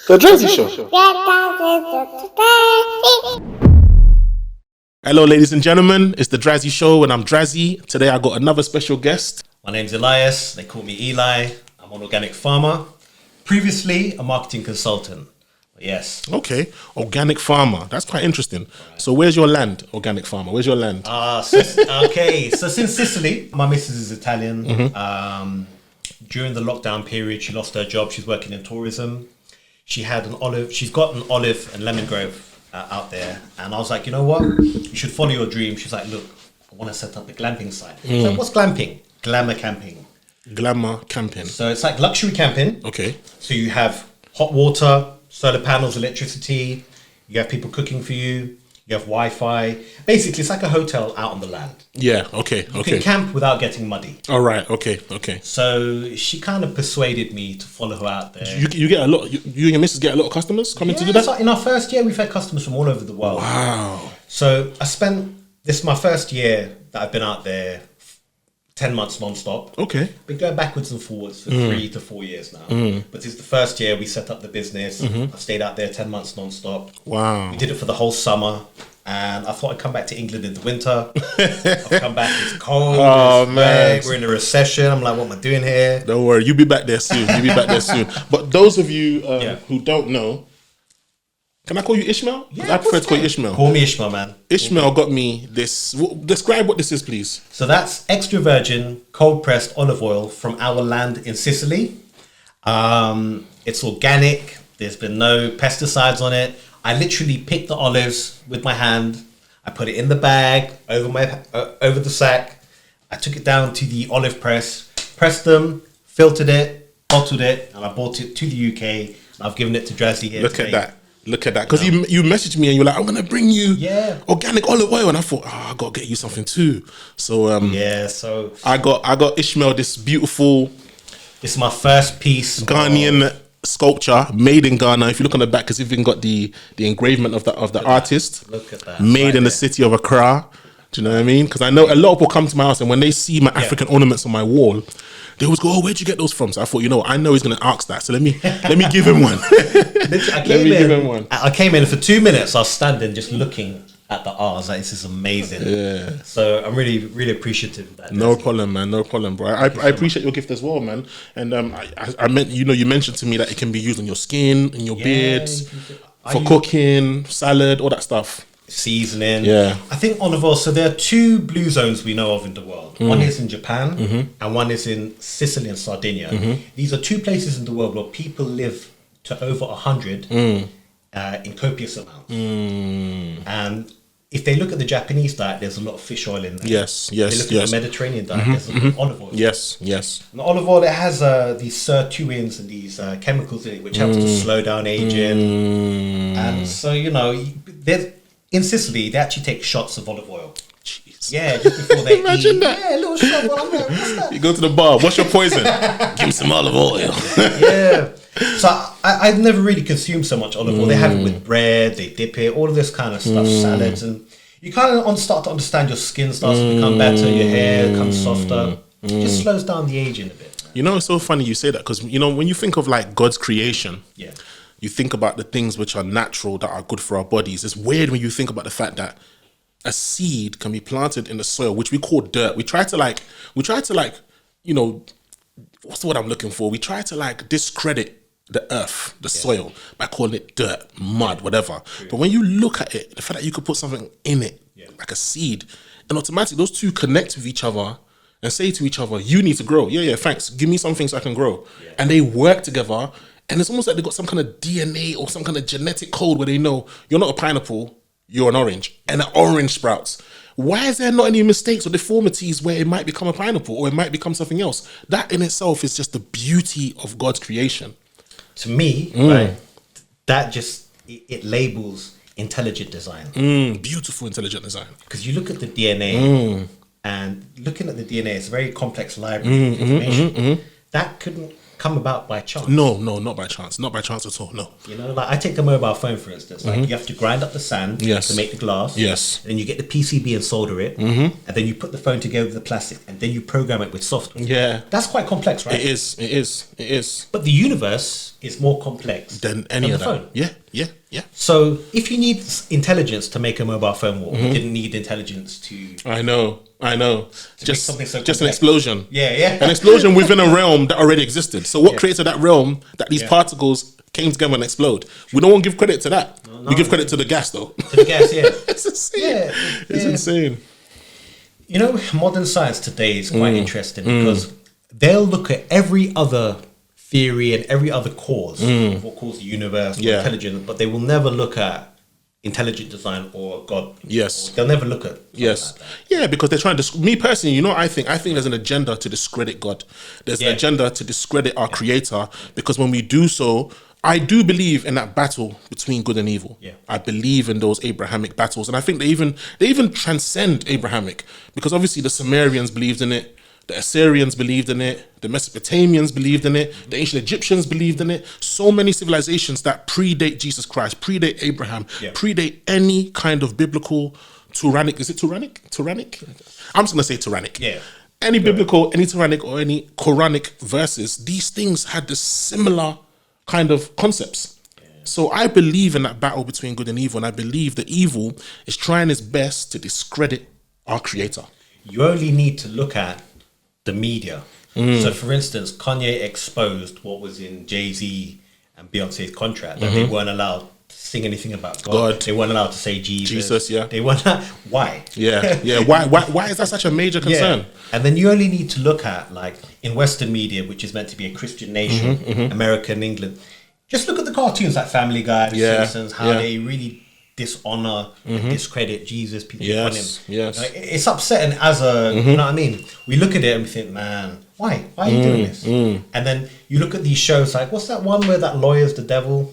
The Drazzy Show. Hello, ladies and gentlemen. It's the Drazzy Show, and I'm Drazzy. Today I got another special guest. My name's Elias. They call me Eli. I'm an organic farmer. Previously, a marketing consultant. Yes. Okay, organic farmer. That's quite interesting. Right. So where's your land, organic farmer? Where's your land? Okay. So since Sicily, my missus is Italian. Mm-hmm. During the lockdown period, she lost her job. She's working in tourism. She's got an olive and lemon grove out there. And I was like, you know what? You should follow your dream. She's like, look, I want to set up a glamping site. So what's glamping? Glamour camping. Glamour camping. So it's like luxury camping. Okay. So you have hot water, solar panels, electricity. You have people cooking for you. You have Wi-Fi. Basically, it's like a hotel out on the land. Yeah, okay, You can camp without getting muddy. All right, okay. So she kind of persuaded me to follow her out there. You get a lot, you and your missus get a lot of customers coming to do that? So in our first year, we've had customers from all over the world. Wow. So this is my first year that I've been out there, 10 months non-stop. Okay. Been going backwards and forwards for 3 to 4 years now. But this is the first year we set up the business. I've stayed out there 10 months non-stop. Wow. We did it for the whole summer. And I thought I'd come back to England in the winter. I've come back, it's cold. Oh, man. We're in a recession. I'm like, what am I doing here? Don't worry, you'll be back there soon. But those of you who don't know, can I call you Ishmael? Yeah, I prefer to call you Ishmael. Call me Ishmael, man. Ishmael got me this. Describe what this is, please. So that's extra virgin, cold pressed olive oil from our land in Sicily. It's organic. There's been no pesticides on it. I literally picked the olives with my hand. I put it in the bag over the sack. I took it down to the olive press, pressed them, filtered it, bottled it, and I brought it to the UK. And I've given it to Drazzy here. Look at that. Because you messaged me and you're like, I'm gonna bring you organic olive oil, and I thought, I gotta get you something too. So so I got Ishmael this beautiful. This is my first piece Ghanaian sculpture made in Ghana. If you look on the back, it's even got the engravement of the artist. Look at that. Made in the city of Accra. Do you know what I mean? Because I know a lot of people come to my house and when they see my African ornaments on my wall, they always go, "Oh, where'd you get those from?" So I thought, I know he's gonna ask that. So let me give him one. I came in for 2 minutes. I was standing just looking at the art. I was like, "This is amazing." Yeah. So I'm really, really appreciative of that. No problem, man. No problem, bro. I appreciate your gift as well, man. And I meant, you mentioned to me that it can be used on your skin, in your beards, for cooking, salad, all that stuff. Seasoning. Yeah. I think olive oil. So there are 2 blue zones we know of in the world. One is in Japan and one is in Sicily and Sardinia. These are 2 places in the world where people live to over 100 in copious amounts. And if they look at the Japanese diet, there's a lot of fish oil in there. Yes. If they look at the Mediterranean diet, there's a lot of olive oil. Yes. And the olive oil, it has these sirtuins and these chemicals in it which helps to slow down aging. And so, in Sicily, they actually take shots of olive oil. Jeez. Yeah, just before they Imagine eat. that. Yeah, a little shot. Well, I'm like, what's that? You go to the bar. What's your poison? Give me some olive oil. Yeah. So I've never really consumed so much olive oil. They have it with bread. They dip it. All of this kind of stuff. Salads, and you kind of start to understand your skin starts to become better. Your hair becomes softer. It just slows down the aging a bit. It's so funny you say that because when you think of like God's creation. Yeah. You think about the things which are natural that are good for our bodies. It's weird when you think about the fact that a seed can be planted in the soil, which we call dirt. We try to what's the word I'm looking for? We try to discredit the earth, the soil, by calling it dirt, mud, whatever. True. But when you look at it, the fact that you could put something in it, like a seed, and automatically those 2 connect with each other and say to each other, you need to grow. Yeah, thanks. Give me something so I can grow. Yeah. And they work together. And it's almost like they've got some kind of DNA or some kind of genetic code where they know you're not a pineapple, you're an orange. And an orange sprouts. Why is there not any mistakes or deformities where it might become a pineapple or it might become something else? That in itself is just the beauty of God's creation. To me, right, that just, it labels intelligent design. Beautiful intelligent design. Because you look at the DNA and looking at the DNA, it's a very complex library of information. That couldn't come about by chance? No, not by chance. Not by chance at all. No. You know, like I take the mobile phone for instance. Like you have to grind up the sand to make the glass. Yes. And then you get the PCB and solder it. And then you put the phone together with the plastic, and then you program it with software. Yeah. That's quite complex, right? It is. But the universe is more complex Than any the of that. phone. Yeah. So if you need intelligence to make a mobile phone work, you didn't need intelligence to. I know. Just something so an complex. explosion. Yeah. An explosion within a realm that already existed. So what created that realm that these particles came together and explode? We don't want to give credit to that. We give credit to the gas, though. To the gas, yeah. It's insane. Yeah, It's insane. You know, modern science today is quite interesting because they'll look at every other theory and every other cause of what caused the universe, or intelligence, but they will never look at intelligent design or God. Yes. They'll never look at Yes. like that. Yeah, because they're trying to. Me personally, you know, I think there's an agenda to discredit God. There's an agenda to discredit our Creator, because when we do so, I do believe in that battle between good and evil. Yeah. I believe in those Abrahamic battles, and I think they even transcend Abrahamic, because obviously the Sumerians believed in it. The Assyrians believed in it. The Mesopotamians believed in it. The ancient Egyptians believed in it. So many civilizations that predate Jesus Christ, predate Abraham, predate any kind of biblical tyrannic. Is it tyrannic? Tyrannic? I'm just going to say tyrannic. Yeah. Any biblical, any tyrannic, or any Quranic verses, these things had the similar kind of concepts. So I believe in that battle between good and evil, and I believe the evil is trying its best to discredit our Creator. You only need to look at the media. So, for instance, Kanye exposed what was in Jay-Z and Beyonce's contract, that they weren't allowed to sing anything about God. They weren't allowed to say Jesus. They weren't. Why? Yeah. Why is that such a major concern? Yeah. And then you only need to look at, like, in Western media, which is meant to be a Christian nation, America and England. Just look at the cartoons like Family Guy, The Simpsons, how they really dishonor and discredit Jesus. People on him. Like, it's upsetting as a, you know what I mean? We look at it and we think, man, why are you doing this? And then you look at these shows like, what's that one where that lawyer's the devil?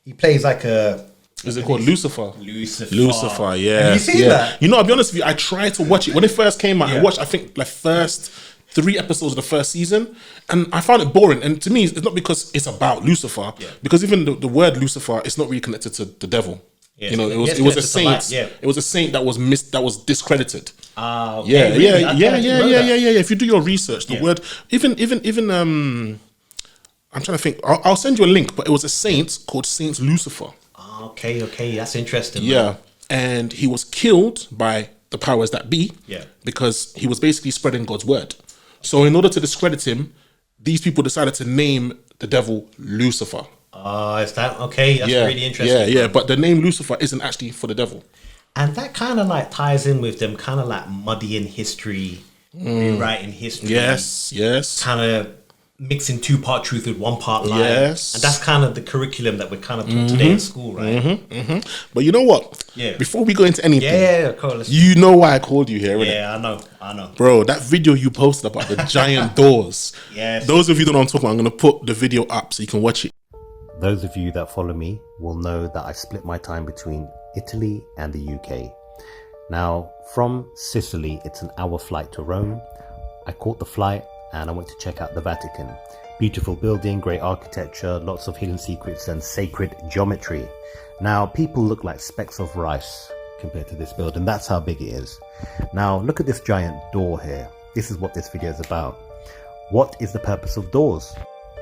He plays like a... Is it called Lucifer? Lucifer, yeah. Have you seen that? You know, I'll be honest with you, I tried to watch it. When it first came out, I watched, I think, like first 3 episodes of the first season, and I found it boring. And to me, it's not because it's about Lucifer, because even the word Lucifer is not really connected to the devil. You know, it was a saint. It was a saint that was discredited. Okay. Yeah. If you do your research, the word even I'm trying to think. I'll send you a link, but it was a saint called Saint Lucifer. Okay, that's interesting. Yeah, and he was killed by the powers that be. Yeah, because he was basically spreading God's word. So in order to discredit him, these people decided to name the devil Lucifer. Is that okay? That's really interesting. Yeah. But the name Lucifer isn't actually for the devil. And that kind of like ties in with them kind of like muddying history, rewriting history. Yes. Kind of mixing 2-part truth with 1-part lie. Yes. And that's kind of the curriculum that we're kind of taught today in school, right? But you know what? Yeah. Before we go into anything, cool. You know why I called you here, innit? Yeah, I know. Bro, that video you posted about the giant doors. Yes. Those of you that know what I'm talking about, I'm going to put the video up so you can watch it. Those of you that follow me will know that I split my time between Italy and the UK. Now, from Sicily, it's an hour flight to Rome. I caught the flight and I went to check out the Vatican. Beautiful building, great architecture, lots of hidden secrets and sacred geometry. Now, people look like specks of rice compared to this building. That's how big it is. Now, look at this giant door here. This is what this video is about. What is the purpose of doors?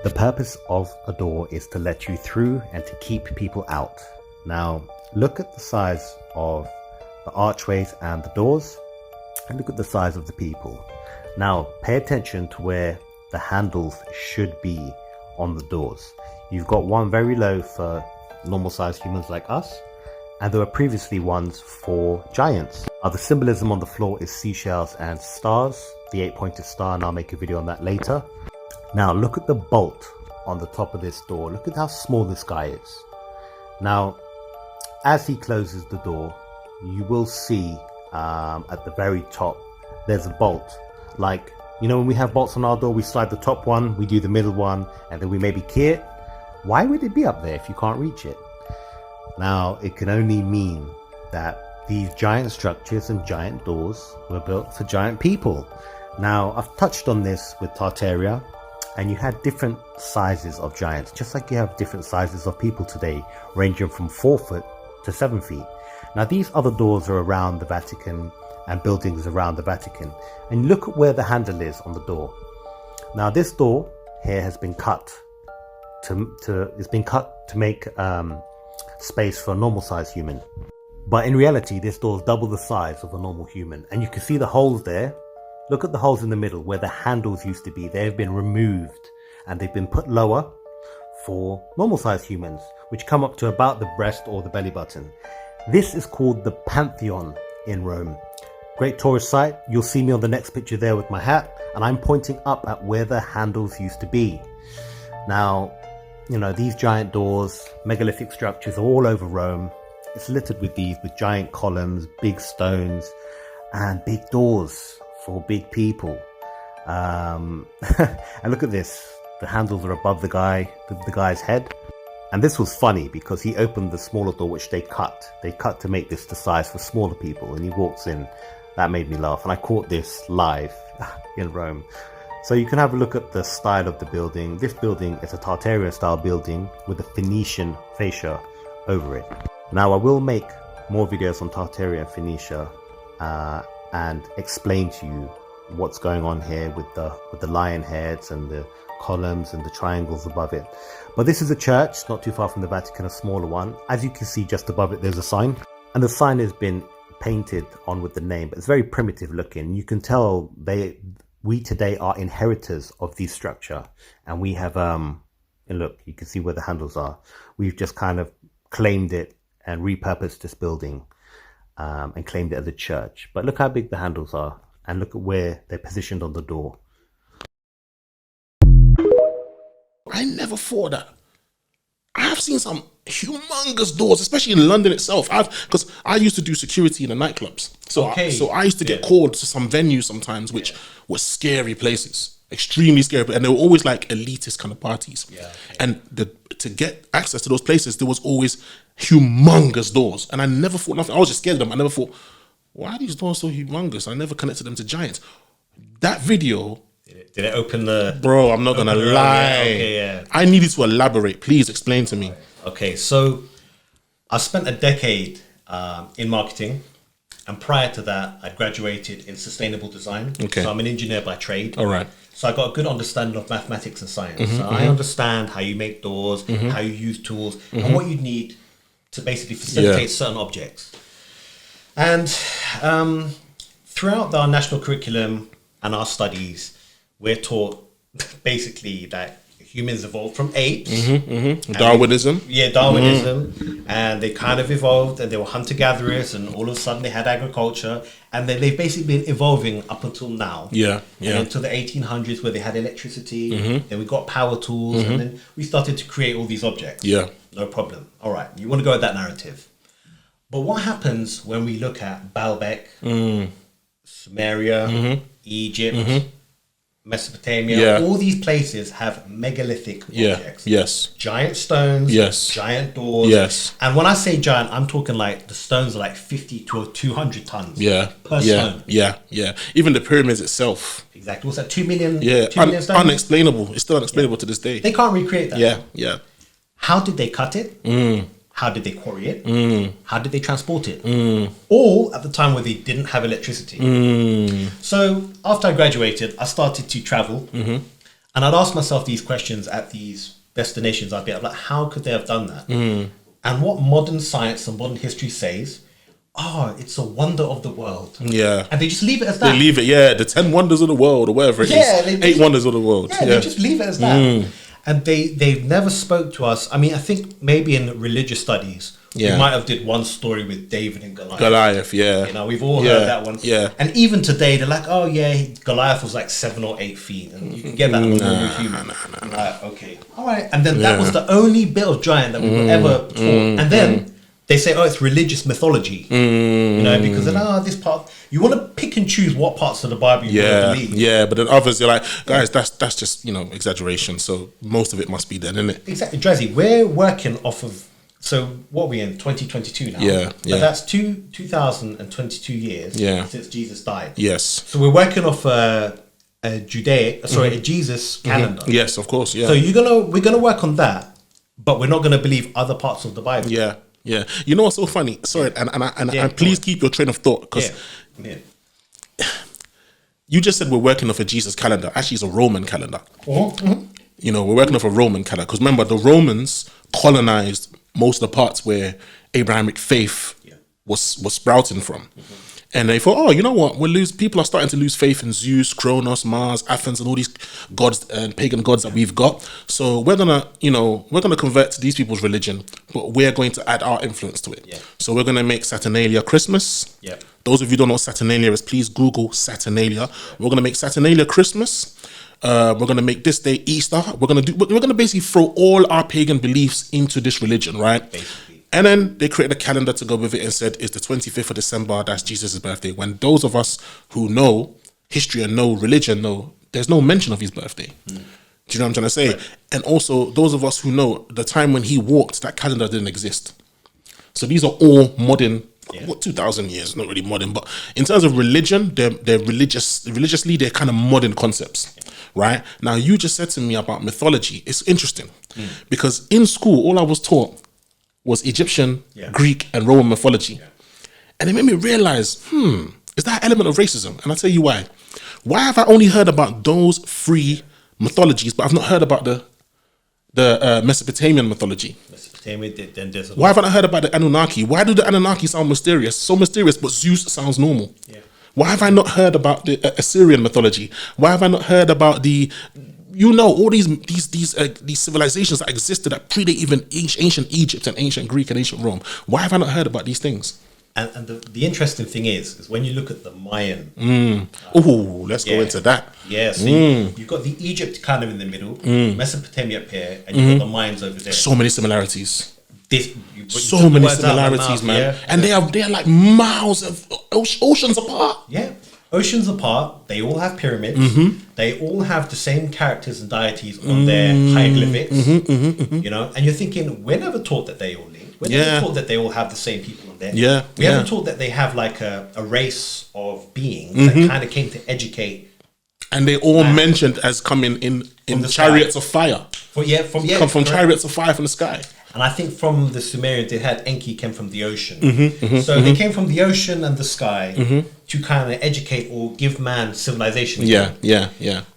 The purpose of a door is to let you through and to keep people out. Now, look at the size of the archways and the doors, and look at the size of the people. Now, pay attention to where the handles should be on the doors. You've got one very low for normal sized humans like us, and there were previously ones for giants. The symbolism on the floor is seashells and stars, the 8-pointed star, and I'll make a video on that later. Now, look at the bolt on the top of this door. Look at how small this guy is. Now, as he closes the door, you will see at the very top, there's a bolt. Like, you know, when we have bolts on our door, we slide the top one, we do the middle one, and then we maybe key it. Why would it be up there if you can't reach it? Now, it can only mean that these giant structures and giant doors were built for giant people. Now, I've touched on this with Tartaria. and you had different sizes of giants, just like you have different sizes of people today, ranging from 4 foot to 7 feet. Now, these other doors are around the Vatican and buildings around the Vatican, and look at where the handle is on the door. Now, this door here has been cut to make space for a normal sized human. But in reality, this door is double the size of a normal human, and you can see the holes there. Look at the holes in the middle where the handles used to be. They have been removed and they've been put lower for normal sized humans, which come up to about the breast or the belly button. This is called the Pantheon in Rome. Great tourist site. You'll see me on the next picture there with my hat, and I'm pointing up at where the handles used to be. Now, you know, these giant doors, megalithic structures all over Rome. It's littered with these, with giant columns, big stones, and big doors for big people. And look at this. The handles are above the guy's head. And this was funny because he opened the smaller door, which they cut. They cut to make this the size for smaller people, and he walks in. That made me laugh, and I caught this live in Rome. So you can have a look at the style of the building. This building is a Tartaria style building with a Phoenician fascia over it. Now, I will make more videos on Tartaria and Phoenicia and explain to you what's going on here with the lion heads and the columns and the triangles above it. But this is a church not too far from the Vatican, a smaller one. As you can see, just above it there's a sign, and the sign has been painted on with the name, but it's very primitive looking. You can tell we today are inheritors of this structure, and we have and look, you can see where the handles are. We've just kind of claimed it and repurposed this building and claimed it as a church. But look how big the handles are, and look at where they're positioned on the door. I never thought that. I've seen some humongous doors, especially in London itself. Because I used to do security in the nightclubs, so I used to get called to some venues sometimes, which were scary places, extremely scary, and they were always like elitist kind of parties. And to get access to those places, there was always humongous doors, and I never thought nothing. I was just scared of them. I never thought, why are these doors so humongous? I never connected them to giants. That video. Did it open the... Bro, I'm not going to lie. Okay. I needed to elaborate. Please explain to me. Okay, so I spent a decade in marketing, and prior to that, I graduated in sustainable design. Okay. So I'm an engineer by trade. All right. So I got a good understanding of mathematics and science. So I understand how you make doors, how you use tools, and what you need to basically facilitate certain objects. And throughout our national curriculum and our studies, we're taught basically that humans evolved from apes. Darwinism. Darwinism. And they kind of evolved, and they were hunter-gatherers, and all of a sudden they had agriculture, and then they've basically been evolving up until now. And until the 1800s, where they had electricity, then we got power tools, and then we started to create all these objects. No problem. All right, you want to go with that narrative. But what happens when we look at Baalbek, Sumeria, Egypt, Mesopotamia, all these places have megalithic objects. Giant stones, giant doors. And when I say giant, I'm talking like the stones are like 50 to 200 tons per stone. Even the pyramids itself. Exactly. What's that, 2 million? 2 million stones? Unexplainable. It's still unexplainable to this day. They can't recreate that. How did they cut it? How did they quarry it? How did they transport it? All at the time where they didn't have electricity. So after I graduated, I started to travel, and I'd ask myself these questions at these destinations. I'd be like, how could they have done that? And what modern science and modern history says, it's a wonder of the world. And they just leave it as that. They leave it, the 10 wonders of the world, or whatever it is. 8 wonders of the world. They just leave it as that. And they've never spoke to us. I mean, I think maybe in religious studies, we might have did one story with David and Goliath. You know, we've all heard that one. And even today, they're like, Goliath was like 7 or 8 feet, and you can get that on a normal human. Like, okay, all right. And then that was the only bit of giant that we were ever taught. And then they say, it's religious mythology. You know, because then, this part, you want to pick and choose what parts of the Bible you want to believe. But then others, you're like, guys, that's just, exaggeration. So most of it must be then, isn't it? Exactly. Drazzy, we're working off of, so what are we in, 2022 now? But that's 2022 years since Jesus died. Yes. So we're working off a a Jesus calendar. Yes, of course. Yeah. So we're gonna work on that, but we're not gonna believe other parts of the Bible. Yeah. Yeah. You know what's so funny? Sorry, and please keep your train of thought, because you just said we're working off a Jesus calendar. Actually, it's a Roman calendar. You know, we're working off a Roman calendar, because remember, the Romans colonized most of the parts where Abrahamic faith was sprouting from. And they thought, oh, you know what? People are starting to lose faith in Zeus, Kronos, Mars, Athens, and all these gods and pagan gods that we've got. So we're gonna convert to these people's religion, but we're going to add our influence to it. Yeah. So we're gonna make Saturnalia Christmas. Yeah. Those of you who don't know what Saturnalia is, please Google Saturnalia. We're gonna make Saturnalia Christmas. We're gonna make this day Easter. We're gonna basically throw all our pagan beliefs into this religion, right? Basically. And then they created a calendar to go with it and said it's the 25th of December. That's Jesus' birthday. When those of us who know history and know religion know there's no mention of his birthday. Do you know what I'm trying to say? Right. And also those of us who know the time when he walked, that calendar didn't exist. So these are all modern. 2,000 years, not really modern, but in terms of religion, they're religiously, they're kind of modern concepts, right? Now, you just said to me about mythology. It's interesting because in school, all I was taught was Egyptian, Greek, and Roman mythology. And it made me realize, is that an element of racism? And I'll tell you why. Why have I only heard about those three mythologies, but I've not heard about the Mesopotamian mythology? Why haven't I heard about the Anunnaki? Why do the Anunnaki sound mysterious? So mysterious, but Zeus sounds normal. Yeah. Why have I not heard about the Assyrian mythology? Why have I not heard about all these civilizations that existed that predate even ancient Egypt and ancient Greek and ancient Rome? Why have I not heard about these things? And the interesting thing is when you look at the Mayan. Let's go into that. Yeah, so you've got the Egypt kind of in the middle, Mesopotamia up here, and you've got the Mayans over there. So many similarities. So many similarities, man. Yeah. And they are like miles of oceans apart. Yeah. Oceans apart, they all have pyramids. They all have the same characters and deities on their hieroglyphics. You know, and you're thinking, we're never taught that they all live. We're never taught that they all have the same people on there. We haven't taught that they have like a race of beings that kind of came to educate. And they all mentioned as coming in chariots of fire. Come from chariots of fire from the sky. And I think from the Sumerians, they had Enki came from the ocean. So they came from the ocean and the sky to kind of educate or give man civilization. Yeah.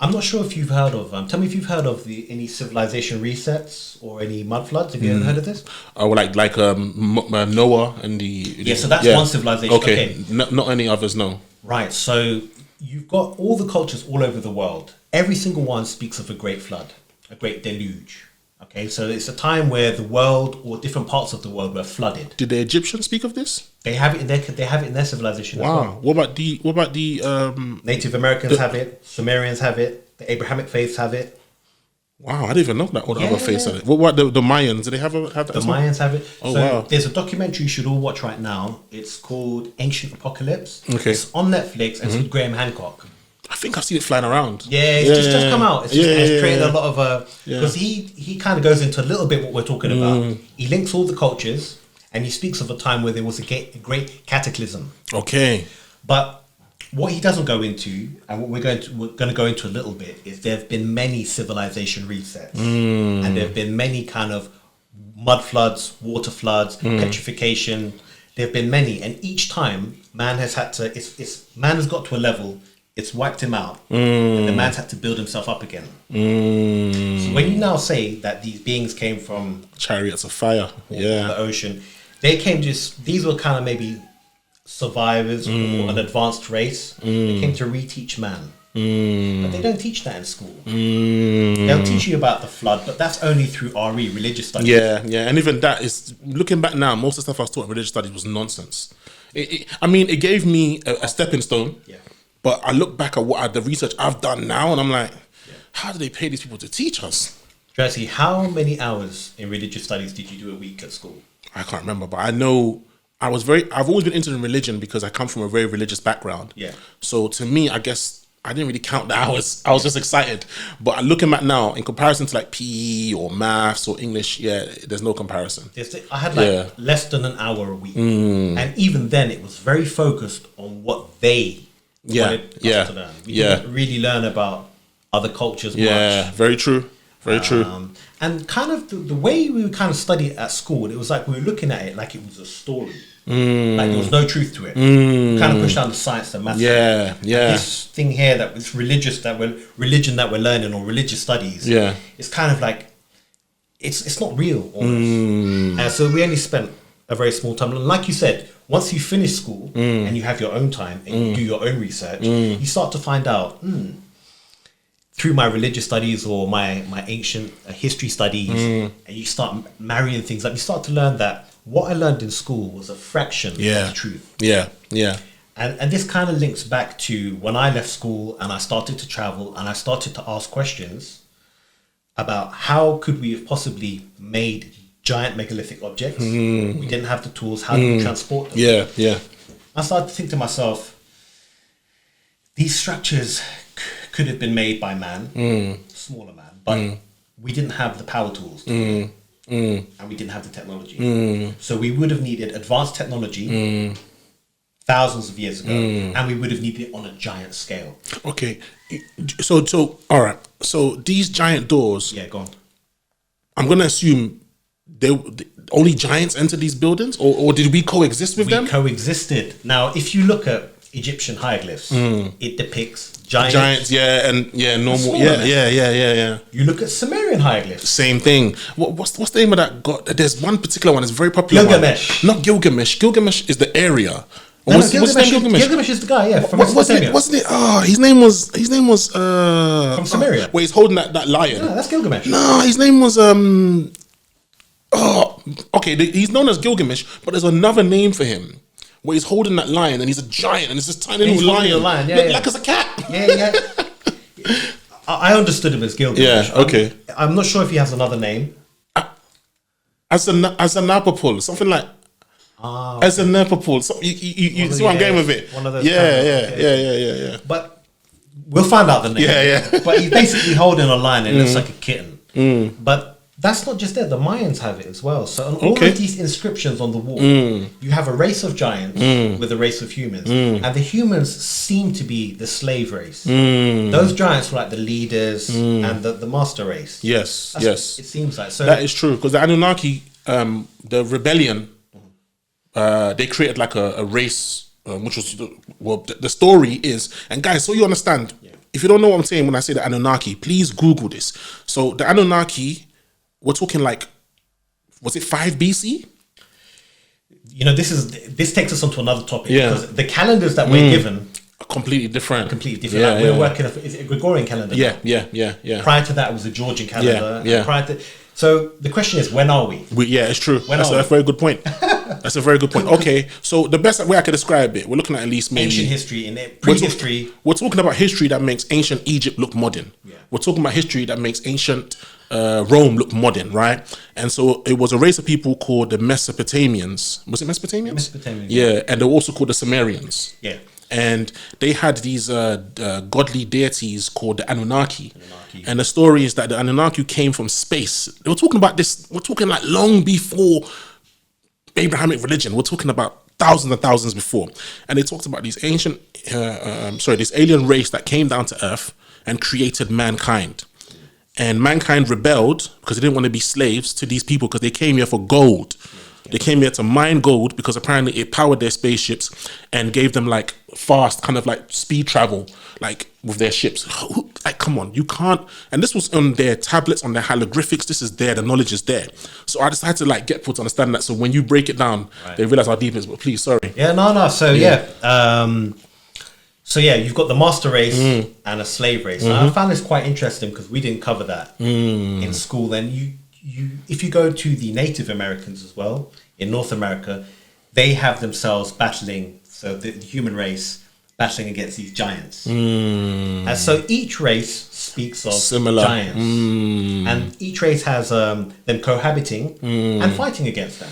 I'm not sure if you've heard of, tell me if you've heard of any civilization resets or any mud floods. Have you ever heard of this? Oh, like Noah and so that's one civilization. Okay. Not any others, no. Right, so you've got all the cultures all over the world. Every single one speaks of a great flood, a great deluge. Okay, so it's a time where the world or different parts of the world were flooded. Did the Egyptians speak of this? They have it in their civilization. Wow. As well. What about the Native Americans have it, Sumerians have it, the Abrahamic faiths have it. Wow, I didn't even know that all the other faiths have it. What about the Mayans? Do they have that? The Mayans have it. Oh, so wow. There's a documentary you should all watch right now. It's called Ancient Apocalypse. Okay. It's on Netflix and it's with Graham Hancock. I think I've seen it flying around. Yeah, it's just come out. It's created a lot of because he kind of goes into a little bit what we're talking about. He links all the cultures and he speaks of a time where there was a great cataclysm. Okay, but what he doesn't go into, and what we're going to go into a little bit, is there have been many civilization resets, and there have been many kind of mud floods, water floods, petrification. There have been many, and each time man has had to. Man has got to a level. It's wiped him out, and the man's had to build himself up again. So when you now say that these beings came from chariots of fire, the ocean, they came these were kind of maybe survivors or an advanced race. They came to reteach man, but they don't teach that in school. They'll teach you about the flood, but that's only through RE, religious studies. Yeah, and even that is looking back now. Most of the stuff I was taught in religious studies was nonsense. It gave me a stepping stone. Yeah. But I look back at the research I've done now, and I'm like, how do they pay these people to teach us? Drazzy, how many hours in religious studies did you do a week at school? I can't remember, but I know I've always been interested in religion because I come from a very religious background. Yeah. So to me, I guess I didn't really count the hours. I was just excited. But looking back now, in comparison to like PE or maths or English, there's no comparison. I had less than an hour a week. And even then, it was very focused on what they wanted us to learn. We didn't really learn about other cultures much. Very true. Very true. And kind of the way we would kind of study it at school, it was like we were looking at it like it was a story. Like there was no truth to it. We kind of pushed down the science and maths. This thing here, this religion that we're learning, or religious studies, it's kind of like it's not real almost. And so we only spent a very small time. And like you said, once you finish school and you have your own time and you do your own research, you start to find out through my religious studies or my ancient history studies, and you start marrying things up. You start to learn that what I learned in school was a fraction of the truth. And this kind of links back to when I left school and I started to travel and I started to ask questions about how could we have possibly made giant megalithic objects. We didn't have the tools. How do we transport them? I started to think to myself, these structures could have been made by man, smaller man, but we didn't have the power tools and we didn't have the technology. So we would have needed advanced technology thousands of years ago, and we would have needed it on a giant scale. Okay, so all right. So these giant doors. Yeah, go on. I'm gonna assume only giants enter these buildings, or did we coexist with them? We coexisted. Now, if you look at Egyptian hieroglyphs, it depicts giants, normal, yeah. You look at Sumerian hieroglyphs, same thing. What's the name of that god? There's one particular one. It's very popular. Gilgamesh. Not Gilgamesh. Gilgamesh is the area. Gilgamesh is the guy. Yeah, from Mesopotamia. Wasn't it? Oh, his name was from Samaria. Where he's holding that lion. No, that's Gilgamesh. No, his name was he's known as Gilgamesh, but there's another name for him. Where he's holding that lion and he's a giant and it's this tiny little lion. Like as a cat. I understood him as Gilgamesh. I'm not sure if he has another name. As a Napapul, something like as a Napapul. So you see what I'm getting with it. One of those. Yeah. But we'll find out the name. But he's basically holding a lion and it looks like a kitten. But that's not just there. The Mayans have it as well. So on all of these inscriptions on the wall, you have a race of giants with a race of humans. And the humans seem to be the slave race. Those giants were like the leaders and the master race. Yes. It seems like. So that is true. Because the Anunnaki, the rebellion, they created like a race, which was, the story is, and guys, so you understand, if you don't know what I'm saying when I say the Anunnaki, please Google this. So the Anunnaki, we're talking like, was it 5 BC? You know, this takes us onto another topic because the calendars that we're given are completely different. We're working. Is it a Gregorian calendar? Yeah. Prior to that, it was a Georgian calendar. Prior to, so the question is, when are we? It's true. That's a very good point. That's a very good point. Okay, so the best way I could describe it, we're looking at least maybe ancient history in it, prehistory. We're talking about history that makes ancient Egypt look modern. We're talking about history that makes ancient Rome look modern, right? And so it was a race of people called the Mesopotamians. Was it Mesopotamians? Mesopotamians. Yeah, and they were also called the Sumerians. Yeah. And they had these godly deities called the Anunnaki. And the story is that the Anunnaki came from space. They were talking about this, we're talking like long before Abrahamic religion. We're talking about thousands and thousands before. And they talked about these ancient, this alien race that came down to Earth and created mankind. And mankind rebelled because they didn't want to be slaves to these people because they came here for gold. They came here to mine gold because apparently it powered their spaceships and gave them like fast kind of like speed travel, like with their ships. Like, come on, you can't. And this was on their tablets, on their hieroglyphics. This is there. The knowledge is there. So I decided to like get people to understand that. So when you break it down, they realize how deep it is. But please, sorry. Yeah, no. So you've got the master race and a slave race. Now, I found this quite interesting because we didn't cover that in school. And if you go to the Native Americans as well, in North America, they have themselves battling, so the human race battling against these giants. And so each race speaks of similar giants. And each race has them cohabiting and fighting against them.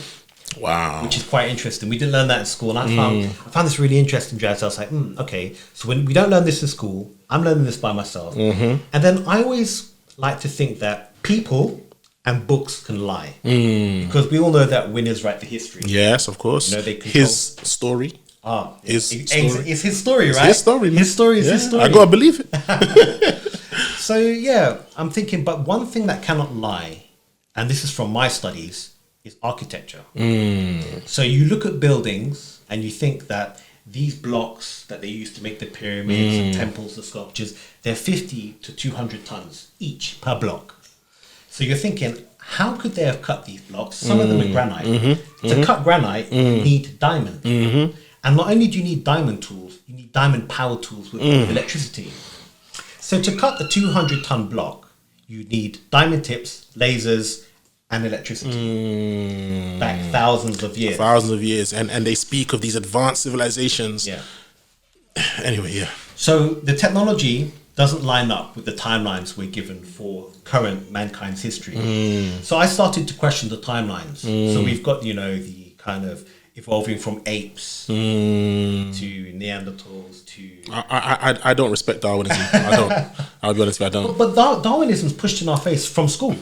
Wow. Which is quite interesting. We didn't learn that in school. And I found this really interesting, Drazzy. I was like, okay, so when we don't learn this in school, I'm learning this by myself. And then I always like to think that people and books can lie. Because we all know that winners write the history. Yes, of course. You know, they his story. It's it's his story, right? his story, man. His story is his story. I gotta believe it. So yeah, I'm thinking, but one thing that cannot lie, and this is from my studies, is architecture. So you look at buildings and you think that these blocks that they used to make the pyramids and temples, the sculptures, they're 50 to 200 tons each per block. So you're thinking, how could they have cut these blocks? Some of them are granite. To cut granite, you need diamond. And not only do you need diamond tools, you need diamond power tools with electricity. So to cut the 200-ton block, you need diamond tips, lasers, and electricity. Back thousands of years. And they speak of these advanced civilizations. Yeah. Anyway, yeah. So the technology doesn't line up with the timelines we're given for current mankind's history. So I started to question the timelines. So we've got, the kind of evolving from apes to Neanderthals to... I don't respect Darwinism. I don't. I'll be honest with you, I don't. But Darwinism's pushed in our face from school.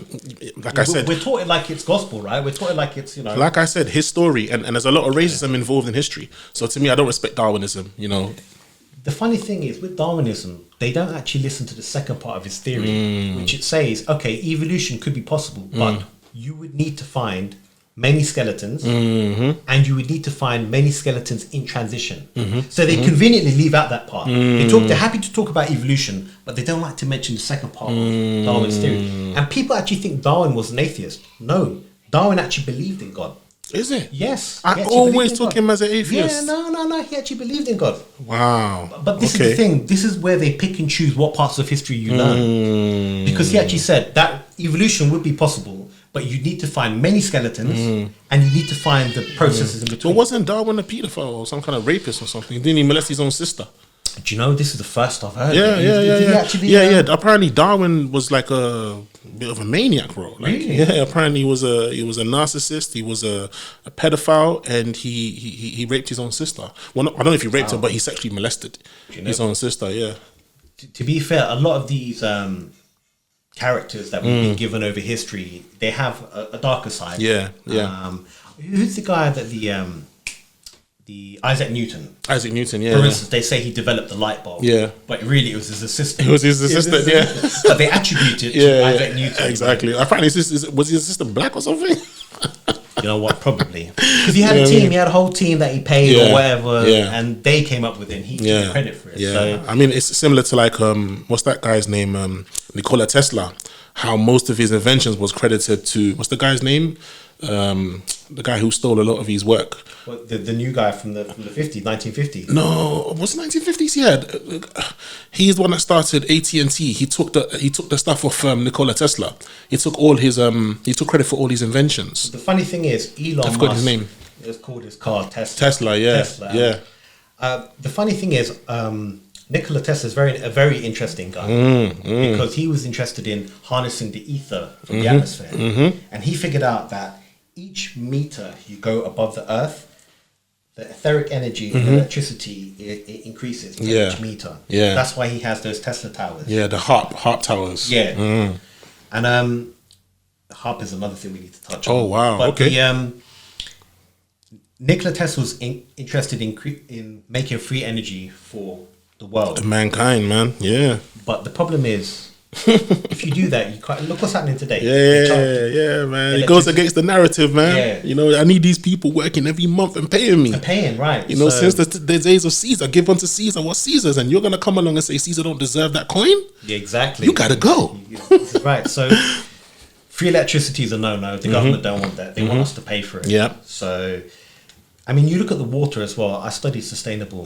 Like I said... We're taught it like it's gospel, right? We're taught it like it's, Like I said, his story, and there's a lot of racism involved in history. So to me, I don't respect Darwinism, The funny thing is, with Darwinism, they don't actually listen to the second part of his theory, which it says, okay, evolution could be possible, but you would need to find many skeletons, and you would need to find many skeletons in transition. So they conveniently leave out that part. They're happy to talk about evolution, but they don't like to mention the second part of Darwin's theory. And people actually think Darwin was an atheist. No, Darwin actually believed in God. Is it? Yes. I always took him as an atheist. Yeah, no. He actually believed in God. Wow. But this is the thing. This is where they pick and choose what parts of history you learn. Because he actually said that evolution would be possible, but you need to find many skeletons and you need to find the processes in between. But wasn't Darwin a paedophile or some kind of rapist or something? Didn't he molest his own sister? Do you know, this is the first I've heard. Yeah. Apparently, Darwin was like a bit of a maniac, bro. Like, really? Yeah. Apparently, he was a narcissist. He was a pedophile, and he raped his own sister. Well, I don't know if he raped her, but he sexually molested his own sister. Yeah. To be fair, a lot of these characters that we've been given over history, they have a darker side. Yeah. Who's the guy that the Isaac Newton? Isaac Newton, yeah. For instance, they say he developed the light bulb. Yeah. But really, it was his assistant. It was his assistant, yeah. But they attribute it to Isaac Newton. Exactly. Apparently, was his assistant black or something? You know what? Probably. Because he had a team. He had a whole team that he paid or whatever. And they came up with it and he took the credit for it. Yeah. So, I mean, it's similar to like, what's that guy's name? Nikola Tesla. How most of his inventions was credited to, what's the guy's name? The guy who stole a lot of his work. What, the new guy from the 50s, 1950s? No, was it 1950s? Yeah, he's the one that started AT&T. He took the stuff off Nikola Tesla. He took all his he took credit for all his inventions. The funny thing is, Elon Musk. I forgot his name. It's called his car Tesla. Tesla, yeah, Tesla. yeah. The funny thing is, Nikola Tesla is a very interesting guy because he was interested in harnessing the ether from the atmosphere, and he figured out that each meter you go above the Earth, the etheric energy and electricity it increases with each meter. Yeah, that's why he has those Tesla towers. Yeah, the harp towers. Yeah, and harp is another thing we need to touch on. Oh wow, but okay. Nikola Tesla was interested in making free energy for the world, mankind, man. Yeah, but the problem is, if you do that, you can't. Look what's happening today. Yeah, man. It goes against the narrative, man. Yeah. You know, I need these people working every month and paying me. Right. You know, since the days of Caesar, give unto Caesar what's Caesar's, and you're gonna come along and say Caesar don't deserve that coin? Yeah, exactly. You gotta go. Right. So, free electricity is a no-no. The government don't want that. They want us to pay for it. Yeah. So, I mean, you look at the water as well. I studied sustainable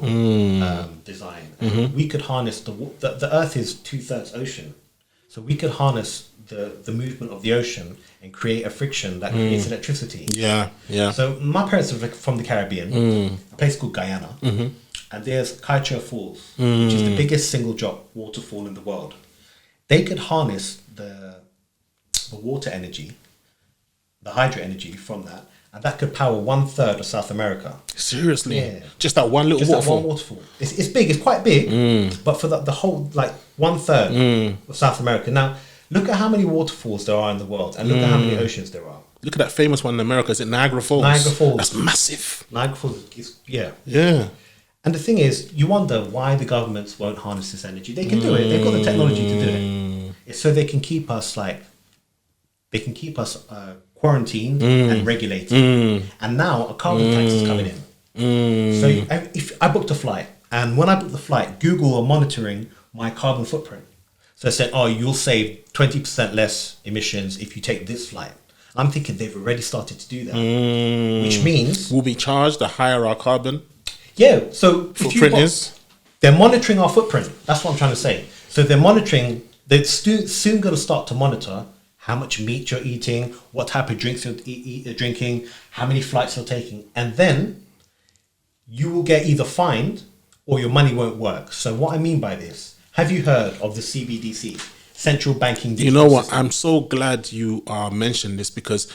design. We could harness the Earth is 2/3 ocean. So we could harness the movement of the ocean and create a friction that creates electricity. Yeah. So my parents are from the Caribbean, a place called Guyana, and there's Kaicha Falls, which is the biggest single drop waterfall in the world. They could harness the water energy, the hydro energy from that, and that could power 1/3 of South America. Seriously? Yeah. Just that one little waterfall? That one waterfall. It's big, it's quite big, but for the whole, like 1/3 of South America. Now, Look at how many waterfalls there are in the world, and look at how many oceans there are. Look at that famous one in America. Is it Niagara Falls? Niagara Falls. That's massive. Niagara Falls is, yeah. Yeah. And the thing is, you wonder why the governments won't harness this energy. They can do it. They've got the technology to do it. It's so they can keep us quarantined and regulated. And now a carbon tax is coming in. So if I booked a flight, and when I booked the flight, Google are monitoring my carbon footprint. So I said, oh, you'll save 20% less emissions if you take this flight. I'm thinking they've already started to do that, which means we'll be charged the higher our carbon. Yeah, so footprint is. They're monitoring our footprint. That's what I'm trying to say. So they're monitoring. They're soon going to start to monitor how much meat you're eating, what type of drinks you're drinking, how many flights you're taking, and then you will get either fined or your money won't work. So what I mean by this, have you heard of the CBDC, Central Banking Digital You know what? System? I'm so glad you mentioned this because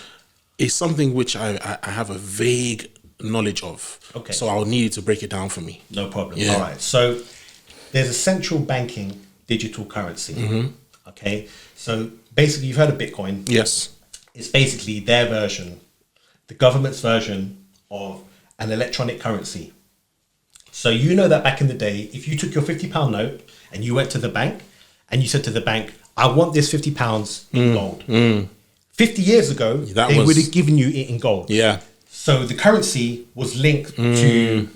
it's something which I have a vague knowledge of. Okay. So I'll need you to break it down for me. No problem. Yeah. All right. So there's a central banking digital currency. Okay. So basically, you've heard of Bitcoin. Yes. It's basically their version, the government's version of an electronic currency. So you know that back in the day, if you took your £50 note and you went to the bank and you said to the bank, I want this £50 in gold. 50 years ago, they would have given you it in gold. Yeah. So the currency was linked to...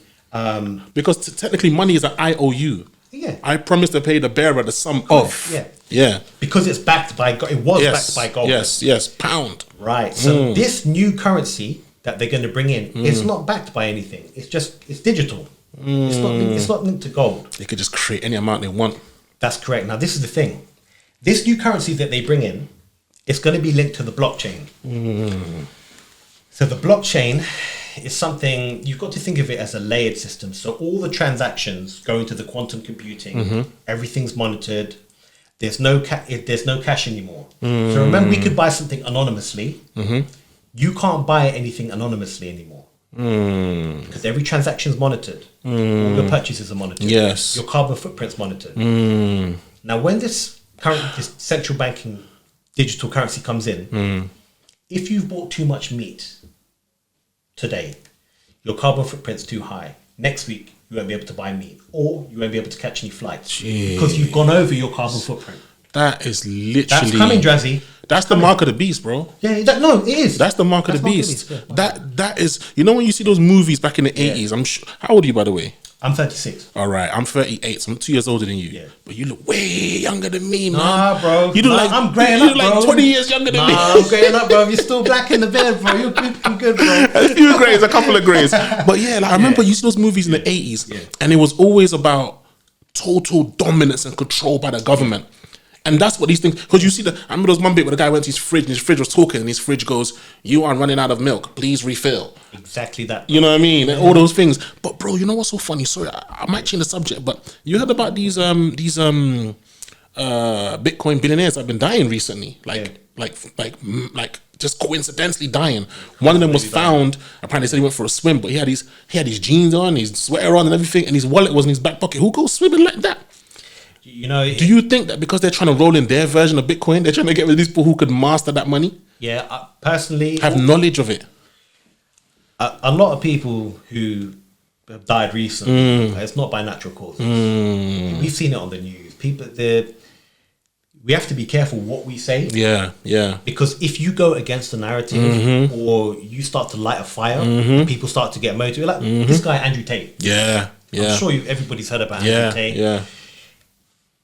because technically money is an IOU. Yeah. I promise to pay the bearer the sum of. Yeah. Yeah. Because it's backed by... It was backed by gold. Yes. Pound. Right. So this new currency that they're going to bring in is not backed by anything. It's digital. It's not linked to gold. They could just create any amount they want. That's correct. Now, this is the thing. This new currency that they bring in, it's going to be linked to the blockchain. So the blockchain is something, you've got to think of it as a layered system. So all the transactions go into the quantum computing. Everything's monitored. There's no cash anymore. So remember, we could buy something anonymously. You can't buy anything anonymously anymore. Because every transaction is monitored. All your purchases are monitored. Yes. Your carbon footprint's monitored. Now, when this central banking digital currency comes in, if you've bought too much meat today, your carbon footprint's too high. Next week, you won't be able to buy meat, or you won't be able to catch any flights because you've gone over your carbon footprint. That is literally... That's coming, Drazzy. That's the mark of the beast, bro. Yeah, it is. That's the mark of the beast. Yeah. That is... You know when you see those movies back in the 80s, I'm sure... How old are you, by the way? I'm 36. All right, I'm 38, so I'm 2 years older than you. Yeah. But you look way younger than me, man. Nah, bro. You look like... I'm graying up, bro. like 20 years younger than me. I'm graying up, bro. You're still black in the beard, bro. You're good, bro. A few grays, a couple of grays. But yeah, like, I remember you see those movies in the 80s, and it was always about total dominance and control by the government. And that's what these things, because you see I remember there was one bit where the guy went to his fridge and his fridge was talking and his fridge goes, "You are running out of milk, please refill." Exactly that. You know what I mean? And all those things. But bro, you know what's so funny? Sorry, I might change the subject, but you heard about these Bitcoin billionaires that have been dying recently? Like just coincidentally dying. One of them was found, apparently they said he went for a swim, but he had his jeans on, his sweater on and everything, and his wallet was in his back pocket. Who goes swimming like that? You know, do you think that because they're trying to roll in their version of Bitcoin, they're trying to get rid of these people who could master that money? Yeah, personally... Have knowledge of it. A lot of people who have died recently, it's not by natural causes. We've seen it on the news. We have to be careful what we say. Yeah. Because if you go against the narrative or you start to light a fire, people start to get motivated. Like this guy, Andrew Tate. Yeah. I'm sure everybody's heard about Andrew Tate. Yeah.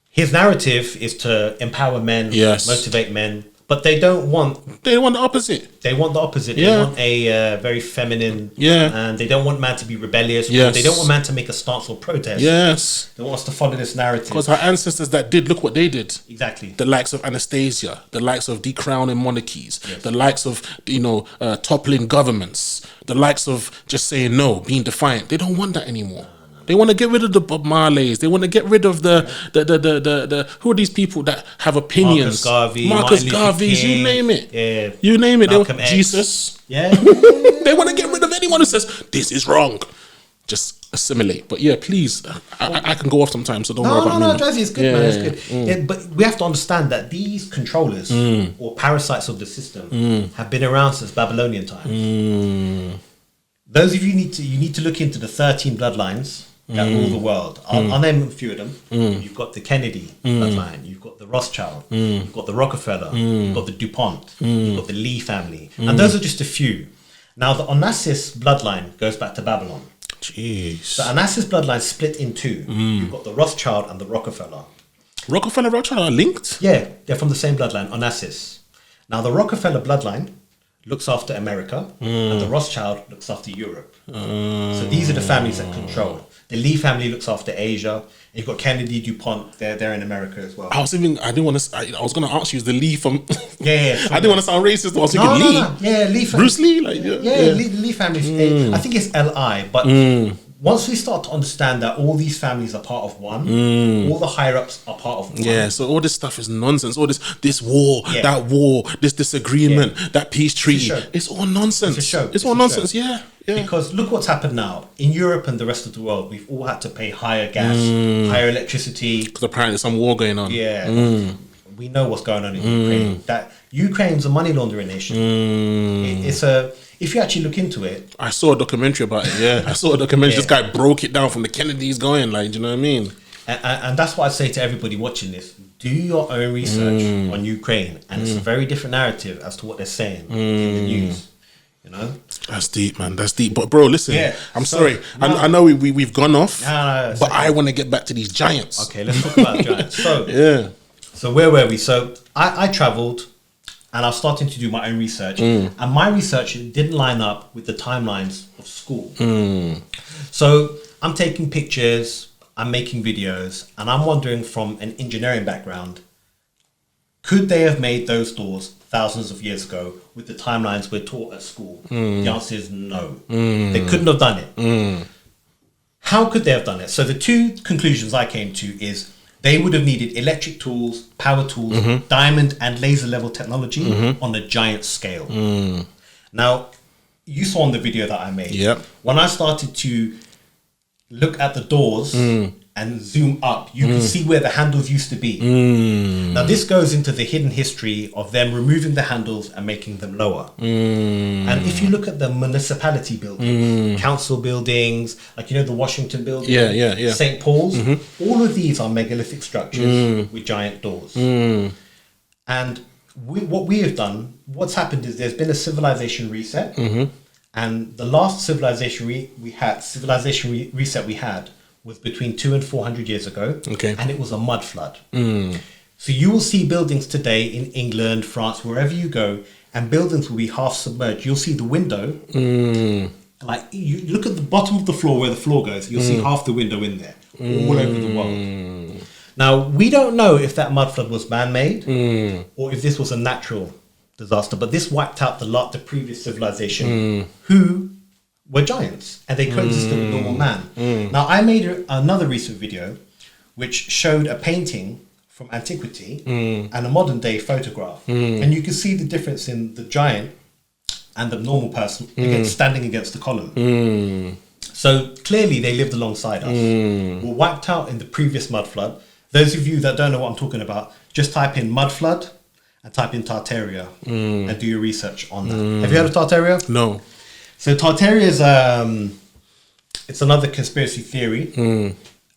His narrative is to empower men, motivate men, but they don't want... They want the opposite. They want the opposite. They want a very feminine... And they don't want man to be rebellious. They don't want man to make a stance or protest. Yes. They want us to follow this narrative. Because our ancestors that did, look what they did. Exactly. The likes of Anastasia, the likes of decrowning monarchies, the likes of, toppling governments, the likes of just saying no, being defiant. They don't want that anymore. They want to get rid of the Bob Marleys. They want to get rid of the who are these people that have opinions? Marcus Garvey's, you name it. Yeah. You name it. Malcolm Jesus. Yeah. They want to get rid of anyone who says, this is wrong. just assimilate. But yeah, please, I can go off sometimes, so don't worry about me. No, Drazzy, it's good, man. It's good. Yeah, but we have to understand that these controllers or parasites of the system have been around since Babylonian times. Those of you need to look into the 13 bloodlines that rule the world. I'll name a few of them. You've got the Kennedy bloodline. You've got the Rothschild. You've got the Rockefeller. You've got the DuPont. You've got the Lee family. And those are just a few. Now, the Onassis bloodline goes back to Babylon. Jeez. The Onassis bloodline split in two. You've got the Rothschild and the Rockefeller. Rockefeller, Rothschild are linked? Yeah, they're from the same bloodline, Onassis. Now, the Rockefeller bloodline looks after America, and the Rothschild looks after Europe. So these are the families that control. The Lee family looks after Asia. You've got Kennedy, DuPont. They're in America as well. I was going to ask you, is the Lee from... Yeah. I didn't want to sound racist, but I was thinking Lee. No. Yeah, Lee family. Bruce Lee? Like, yeah. Lee family. I think it's L.I., but once we start to understand that all these families are part of one, all the higher-ups are part of one. Yeah, so all this stuff is nonsense. All this war, that war, this disagreement, that peace treaty. It's all nonsense. It's a show. It's all nonsense, yeah. Because look what's happened now. In Europe and the rest of the world, we've all had to pay higher gas, higher electricity. Because apparently there's some war going on. Yeah. We know what's going on in Ukraine. That Ukraine's a money laundering nation. If you actually look into it. I saw a documentary about it, yeah. I saw a documentary. This guy broke it down from the Kennedys going, like, do you know what I mean? And that's what I say to everybody watching this. Do your own research on Ukraine. And it's a very different narrative as to what they're saying in the news. You know? That's deep, man. That's deep. But bro, listen, I'm sorry. I know we've gone off, but I want to get back to these giants. Okay, let's talk about giants. So where were we? So I traveled and I was starting to do my own research. And my research didn't line up with the timelines of school. So I'm taking pictures, I'm making videos, and I'm wondering from an engineering background, could they have made those doors thousands of years ago with the timelines we're taught at school? The answer is no. They couldn't have done it. How could they have done it? So the two conclusions I came to is they would have needed electric tools, power tools, diamond and laser level technology on a giant scale. Now, you saw in the video that I made, when I started to look at the doors and zoom up, you can see where the handles used to be. Now, this goes into the hidden history of them removing the handles and making them lower. And if you look at the municipality buildings, council buildings, like, you know, the Washington building, St. Paul's, all of these are megalithic structures with giant doors. And what we have done, what's happened is there's been a civilization reset. And the last civilization reset we had was between 200 and 400 years ago. And it was a mud flood. So you will see buildings today in England, France, wherever you go, and buildings will be half submerged. You'll see the window. Like, you look at the bottom of the floor where the floor goes, you'll see half the window in there, all over the world. Now, we don't know if that mud flood was man-made or if this was a natural disaster, but this wiped out the previous civilization who were giants, and they coexisted with normal man. Now, I made another recent video which showed a painting from antiquity and a modern day photograph, and you can see the difference in the giant and the normal person standing against the column. So clearly they lived alongside us. Were wiped out in the previous mud flood. Those of you that don't know what I'm talking about, just type in mud flood and type in Tartaria and do your research on that. Have you heard of Tartaria? No. So Tartaria is it's another conspiracy theory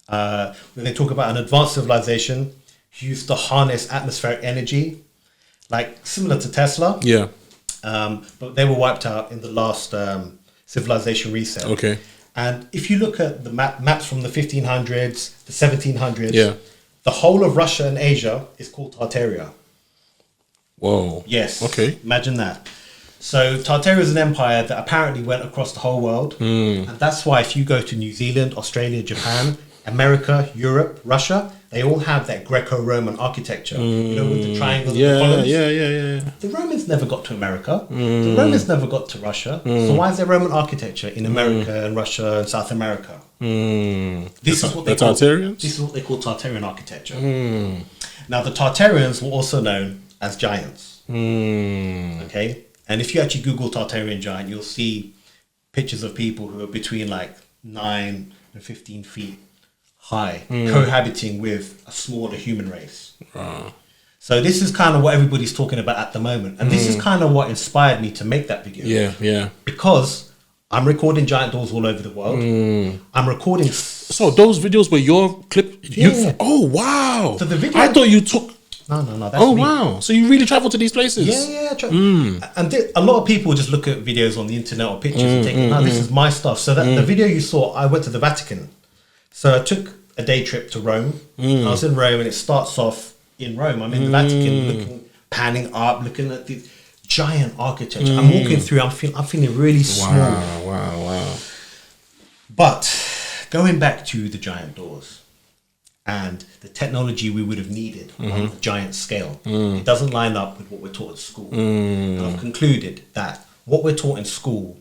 where they talk about an advanced civilization who used to harness atmospheric energy, like similar to Tesla. But they were wiped out in the last civilization reset. And if you look at the maps from the 1500s, the 1700s, the whole of Russia and Asia is called Tartaria. Whoa. Yes. Okay. Imagine that. So Tartaria is an empire that apparently went across the whole world. And that's why if you go to New Zealand, Australia, Japan, America, Europe, Russia, they all have that Greco-Roman architecture. You know, with the triangles and the columns. The Romans never got to America. The Romans never got to Russia. So why is there Roman architecture in America and Russia and South America? This is what they call Tartarians? This is what they call Tartarian architecture. Now, the Tartarians were also known as giants. Okay? And if you actually Google Tartarian giant, you'll see pictures of people who are between like 9 and 15 feet high, cohabiting with a smaller human race. So this is kind of what everybody's talking about at the moment. And this is kind of what inspired me to make that video. Yeah. Because I'm recording giant doors all over the world. I'm recording... So those videos were your clip? Yeah. Oh, wow. So the video... I thought you took... No, that's Oh, me. wow. So you really traveled to these places? Yeah. And a lot of people just look at videos on the internet or pictures and think, no, this is my stuff. So that the video you saw, I went to the Vatican. So I took a day trip to Rome. I was in Rome, and it starts off in Rome. I'm in the Vatican, looking, panning up, looking at the giant architecture. I'm walking through, I'm feeling really small. Wow. But going back to the giant doors and the technology we would have needed on a giant scale, it doesn't line up with what we're taught at school. And I've concluded that what we're taught in school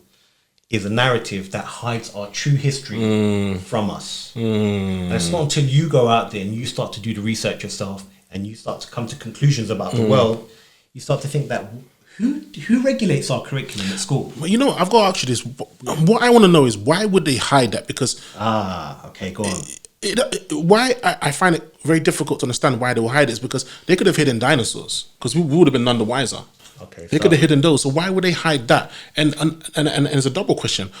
is a narrative that hides our true history from us. And it's not until you go out there and you start to do the research yourself and you start to come to conclusions about the world, you start to think that who regulates our curriculum at school? Well, I've got to ask you this. What I want to know is, why would they hide that? Because... okay, go on. Why I find it very difficult to understand why they will hide it is because they could have hidden dinosaurs, because we would have been none the wiser. Okay, they could have hidden those. So why would they hide that? And it's a double question.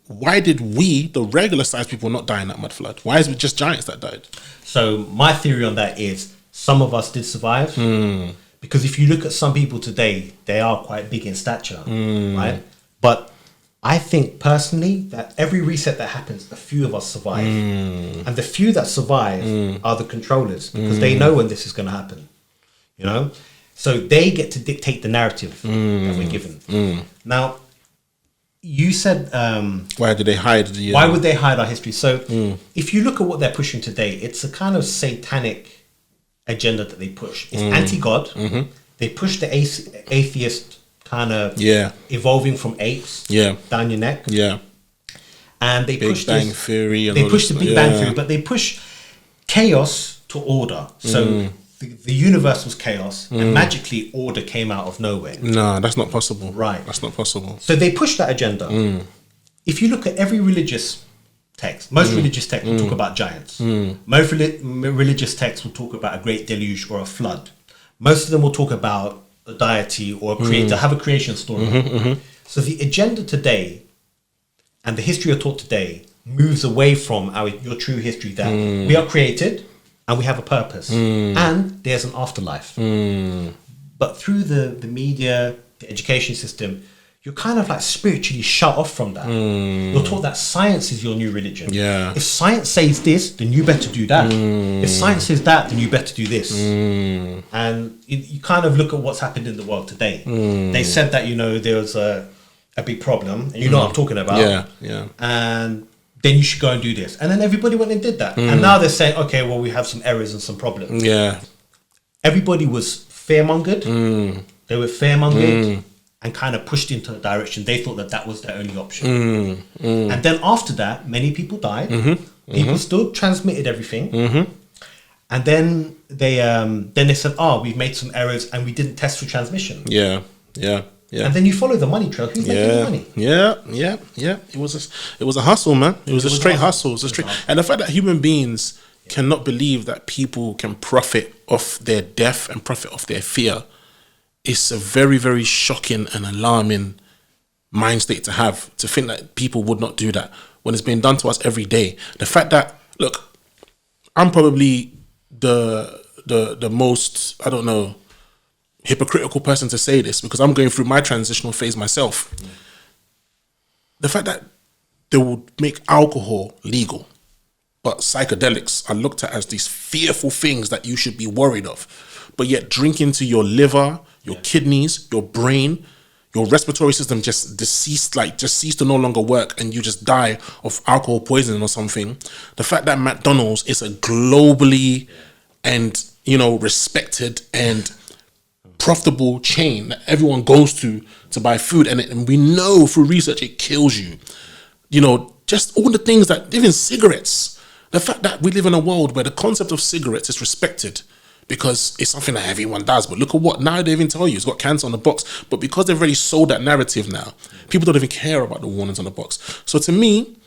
Why did we, the regular sized people, not die in that mud flood? Why is it just giants that died? So my theory on that is some of us did survive. Because if you look at some people today, they are quite big in stature, right? But I think personally that every reset that happens, a few of us survive. And the few that survive are the controllers, because they know when this is going to happen, So they get to dictate the narrative that we're given. Now, you said... why did they hide why would they hide our history? So if you look at what they're pushing today, it's a kind of satanic agenda that they push. It's anti-God. They push the atheist kind of evolving from apes down your neck. And they push Big Bang Theory. And they push the Big Bang Theory, but they push chaos to order. So the universe was chaos, and magically order came out of nowhere. No, that's not possible. Right. That's not possible. So they push that agenda. If you look at every religious text, most religious texts will talk about giants. Most religious texts will talk about a great deluge or a flood. Most of them will talk about a deity or a creator, have a creation story. So the agenda today and the history you're taught today moves away from your true history, that we are created and we have a purpose and there's an afterlife. But through the media, the education system, you're kind of like spiritually shut off from that. You're taught that science is your new religion. If science says this, then you better do that. If science says that, then you better do this. And you kind of look at what's happened in the world today. They said that, there was a big problem, and you know what I'm talking about. And then you should go and do this. And then everybody went and did that. And now they're saying, okay, well, we have some errors and some problems. Everybody was fear-mongered. They were fear-mongered. And kind of pushed into a direction. They thought that was their only option. And then after that, many people died. People still transmitted everything. And then they said, we've made some errors and we didn't test for transmission. And then you follow the money trail. Who's making the money? It was a hustle, man. It was a straight hustle. It was a straight. And the fact that human beings cannot believe that people can profit off their death and profit off their fear, it's a very, very shocking and alarming mind state to have, to think that people would not do that when it's being done to us every day. The fact that, look, I'm probably the most, I don't know, hypocritical person to say this, because I'm going through my transitional phase myself. The fact that they would make alcohol legal, but psychedelics are looked at as these fearful things that you should be worried of, but yet drinking to your liver, your kidneys, your brain, your respiratory system just cease to no longer work, and you just die of alcohol poisoning or something. The fact that McDonald's is a globally and respected and profitable chain that everyone goes to buy food, and we know through research it kills you. Just all the things that, even cigarettes, the fact that we live in a world where the concept of cigarettes is respected because it's something that everyone does. But look at what, now they even tell you it's got cancer on the box. But because they've already sold that narrative now, people don't even care about the warnings on the box. So to me,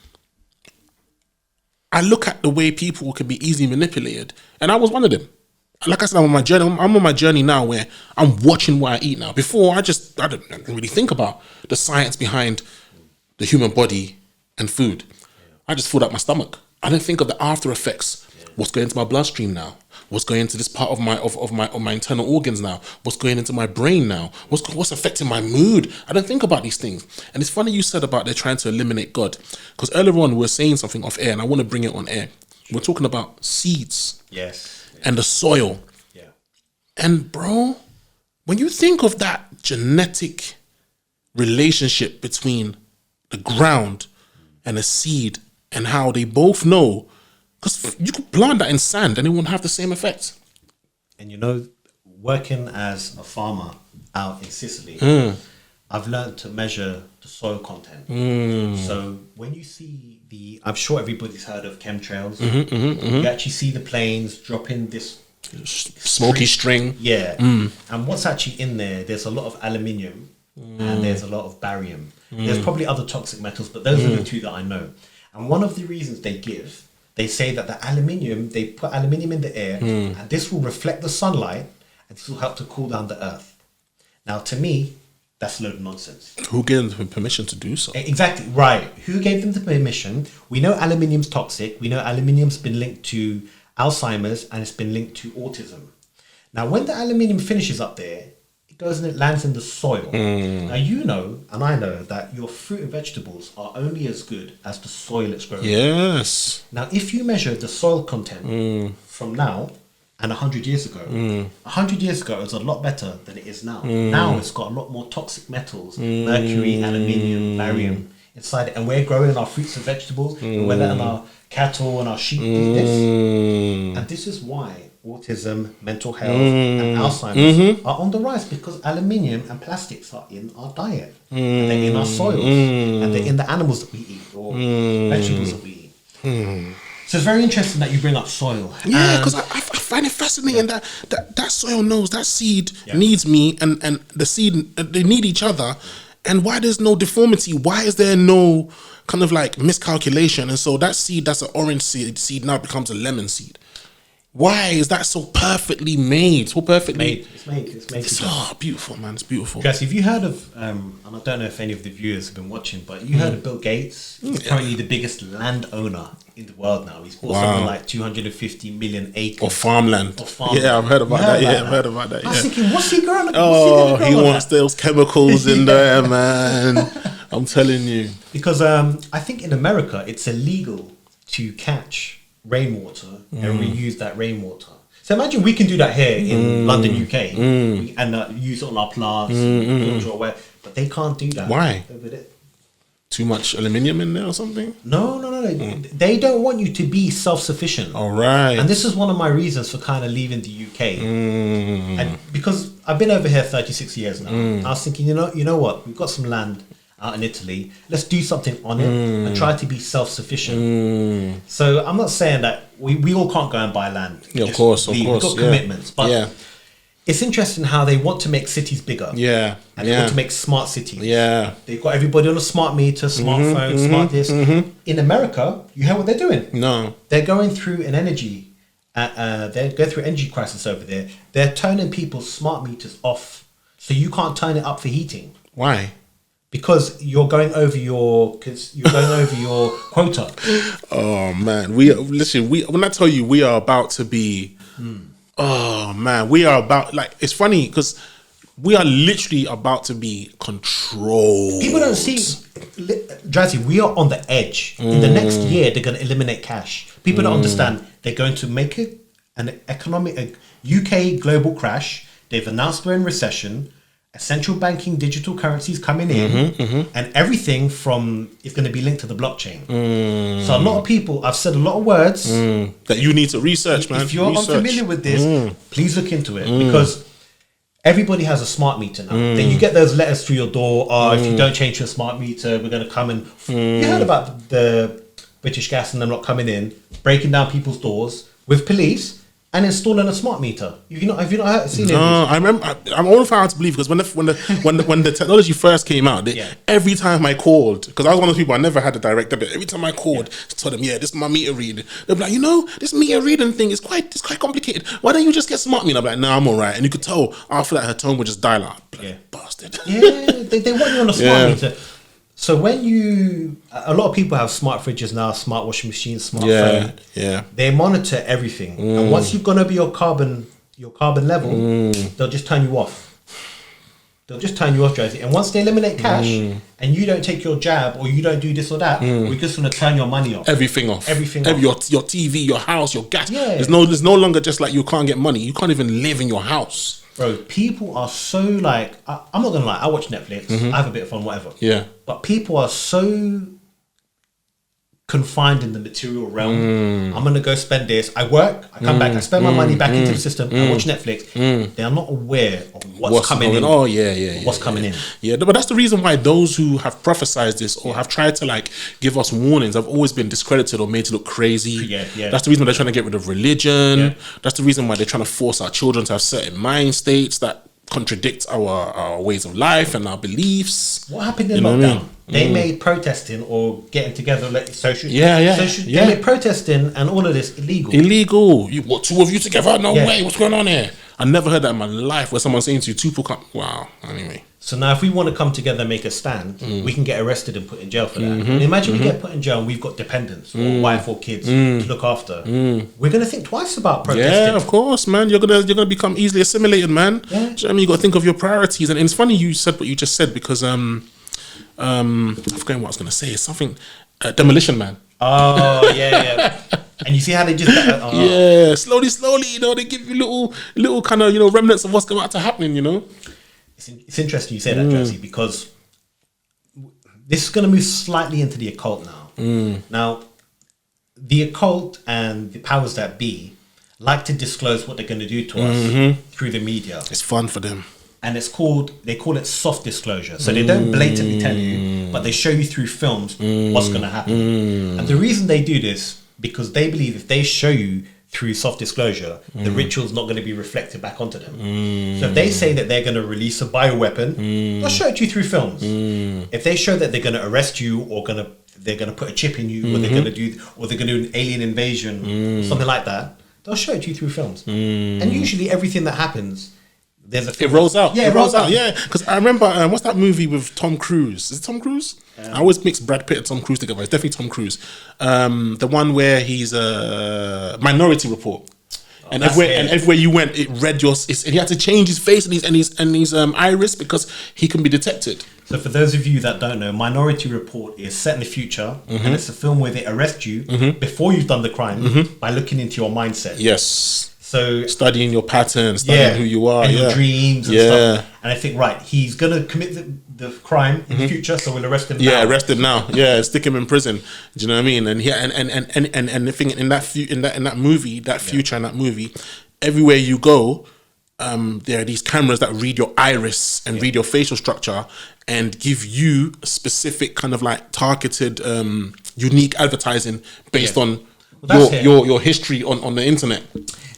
I look at the way people can be easily manipulated, and I was one of them. Like I said, I'm on my journey. I'm on my journey now where I'm watching what I eat now. Before, I didn't really think about the science behind the human body and food. I just filled up my stomach. I didn't think of the after effects. What's going into my bloodstream now? What's going into this part of my internal organs now? What's going into my brain now? What's affecting my mood? I don't think about these things. And it's funny you said about they're trying to eliminate God, because earlier on we were saying something off air, and I want to bring it on air. We're talking about seeds. Yes. And the soil. Yeah. And bro, when you think of that genetic relationship between the ground and a seed, and how they both know, because you could plant that in sand and it won't have the same effect. And you know, working as a farmer out in Sicily, I've learned to measure the soil content. So when you see I'm sure everybody's heard of chemtrails. You actually see the planes dropping this smoky string. Yeah. And what's actually in there's a lot of aluminium and there's a lot of barium. There's probably other toxic metals, but those are the two that I know. And one of the reasons they say that the aluminium, they put aluminium in the air and this will reflect the sunlight and this will help to cool down the earth. Now, to me, that's a load of nonsense. Who gave them permission to do so? Exactly, right. Who gave them the permission? We know aluminium's toxic. We know aluminium's been linked to Alzheimer's and it's been linked to autism. Now, when the aluminium finishes up there, it goes and it lands in the soil. Now, you know, and I know, that your fruit and vegetables are only as good as the soil it's grown in. Yes. Now, if you measure the soil content from now and 100 years ago, 100 years ago it was a lot better than it is now. Now it's got a lot more toxic metals, mercury, aluminium, barium inside it. And we're growing our fruits and vegetables, and we're letting our cattle and our sheep eat this. And this is why autism, mental health, and Alzheimer's are on the rise, because aluminium and plastics are in our diet, and they're in our soils, and they're in the animals that we eat, or vegetables that we eat. So it's very interesting that you bring up soil. Yeah, because I find it fascinating that soil knows that seed needs me, and the seed, they need each other. And why there's no deformity? Why is there no kind of like miscalculation? And so that seed, that's an orange seed now becomes a lemon seed. Why is that so perfectly made? So perfectly It's made. It's beautiful, man. It's beautiful. Guys, have you heard of, and I don't know if any of the viewers have been watching, but you heard of Bill Gates? He's currently the biggest landowner in the world now. He's bought something like 250 million acres of farmland. Yeah, I've heard about that. Yeah, I've heard about that. I was thinking, what's he growing? He wants those chemicals in there, man. I'm telling you. Because I think in America, it's illegal to catch rainwater and reuse that rainwater. So imagine we can do that here in London, UK, and use it on our plants, but they can't do that. Why? Over there. Too much aluminium in there or something? No. They don't want you to be self-sufficient. All right. And this is one of my reasons for kind of leaving the UK. And because I've been over here 36 years now. I was thinking, you know what? We've got some land out in Italy. Let's do something on it and try to be self-sufficient. So I'm not saying that we all can't go and buy land. Yeah, of course. We've got commitments. But it's interesting how they want to make cities bigger. Yeah. And they want to make smart cities. Yeah. They've got everybody on a smart meter, smartphone, smart this. In America, you hear what they're doing? No. They're going through an energy, they're going through energy crisis over there. They're turning people's smart meters off. So you can't turn it up for heating. Why? Because you're going over your quota. Oh man, when I tell you we are about to be, oh man, we are about, like, it's funny because we are literally about to be controlled. People don't see, Drazzy, we are on the edge. In the next year, they're going to eliminate cash. People don't understand. They're going to make it a UK global crash. They've announced we're in recession. Central banking digital currencies coming in, and everything is going to be linked to the blockchain. So a lot of people, I've said a lot of words that you need to research, man. If you're unfamiliar with this, please look into it, because everybody has a smart meter now. Then you get those letters through your door. If you don't change your smart meter, we're going to come and. You heard about the British Gas and them not coming in, breaking down people's doors with police. and installing a smart meter. Have you not seen it? No, I remember. I'm all hard to believe because when the technology first came out, every time I called, because I was one of those people, I never had a direct debit. Every time I called, I told them, this is my meter reading. They'd be like, this meter reading thing is quite complicated. Why don't you just get smart meter? I'm like, no, I'm all right. And you could tell after that her tone would just dial up. Bastard. Yeah, they want you on a smart meter. So when a lot of people have smart fridges now, smart washing machines, smart phone. Yeah. They monitor everything, and once you've gone over your carbon level, they'll just turn you off. They'll just turn you off, Drazzy. And once they eliminate cash, and you don't take your jab or you don't do this or that, we're just going to turn your money off. Everything off. Your TV, your house, your gas. Yeah. There's no longer just like you can't get money. You can't even live in your house. Bro, people are so like, I'm not going to lie, I watch Netflix, I have a bit of fun, whatever. Yeah. But people are so confined in the material realm. I'm going to go spend this. I work, I come back, I spend my money back into the system, I watch Netflix. They are not aware of what's coming in. Oh, yeah. What's coming in. Yeah, but that's the reason why those who have prophesized this or have tried to like give us warnings have always been discredited or made to look crazy. Yeah. That's the reason why they're trying to get rid of religion. That's the reason why they're trying to force our children to have certain mind states that contradict our ways of life and our beliefs. What happened in lockdown? They made protesting or getting together like social. They made protesting and all of this illegal. What, two of you together? No way. What's going on here? I never heard that in my life where someone's saying to you, two people come. Wow. Anyway. So now if we want to come together and make a stand, we can get arrested and put in jail for that. And imagine we get put in jail and we've got dependents or wife or kids to look after. We're going to think twice about protesting. Yeah, of course, man. You're gonna become easily assimilated, man. Yeah. Do you know what I mean? You got to think of your priorities. And it's funny you said what you just said because I forgot what I was going to say. It's something, Demolition Man. Oh, yeah. And you see how they just... slowly, they give you little kind of, remnants of what's about to happen, It's interesting you say that, Drazzy, because this is going to move slightly into the occult now. Now, the occult and the powers that be like to disclose what they're going to do to us through the media. It's fun for them. And they call it soft disclosure. So they don't blatantly tell you, but they show you through films what's going to happen. And the reason they do this, because they believe if they show you through soft disclosure, the ritual's not going to be reflected back onto them. So if they say that they're going to release a bioweapon, they'll show it to you through films. If they show that they're going to arrest you or they're going to put a chip in you or they're going to do an alien invasion, something like that, they'll show it to you through films. And usually everything that happens, it rolls out. Yeah, it rolls out. Yeah, because I remember what's that movie with Tom Cruise? Is it Tom Cruise? I always mix Brad Pitt and Tom Cruise together. It's definitely Tom Cruise. The one where he's a Minority Report. And everywhere you went, it read he had to change his face and his iris because he can be detected. So for those of you that don't know, Minority Report is set in the future, and it's a film where they arrest you before you've done the crime by looking into your mindset. Yes. So studying your patterns, studying who you are, and your dreams and stuff. And I think, he's going to commit the crime in the future, so we'll arrest him now. Yeah, arrest him now. Yeah, stick him in prison. Do you know what I mean? And and the thing in that movie, that future in that movie, everywhere you go, there are these cameras that read your iris and read your facial structure and give you specific kind of like targeted, unique advertising based on your history on the internet.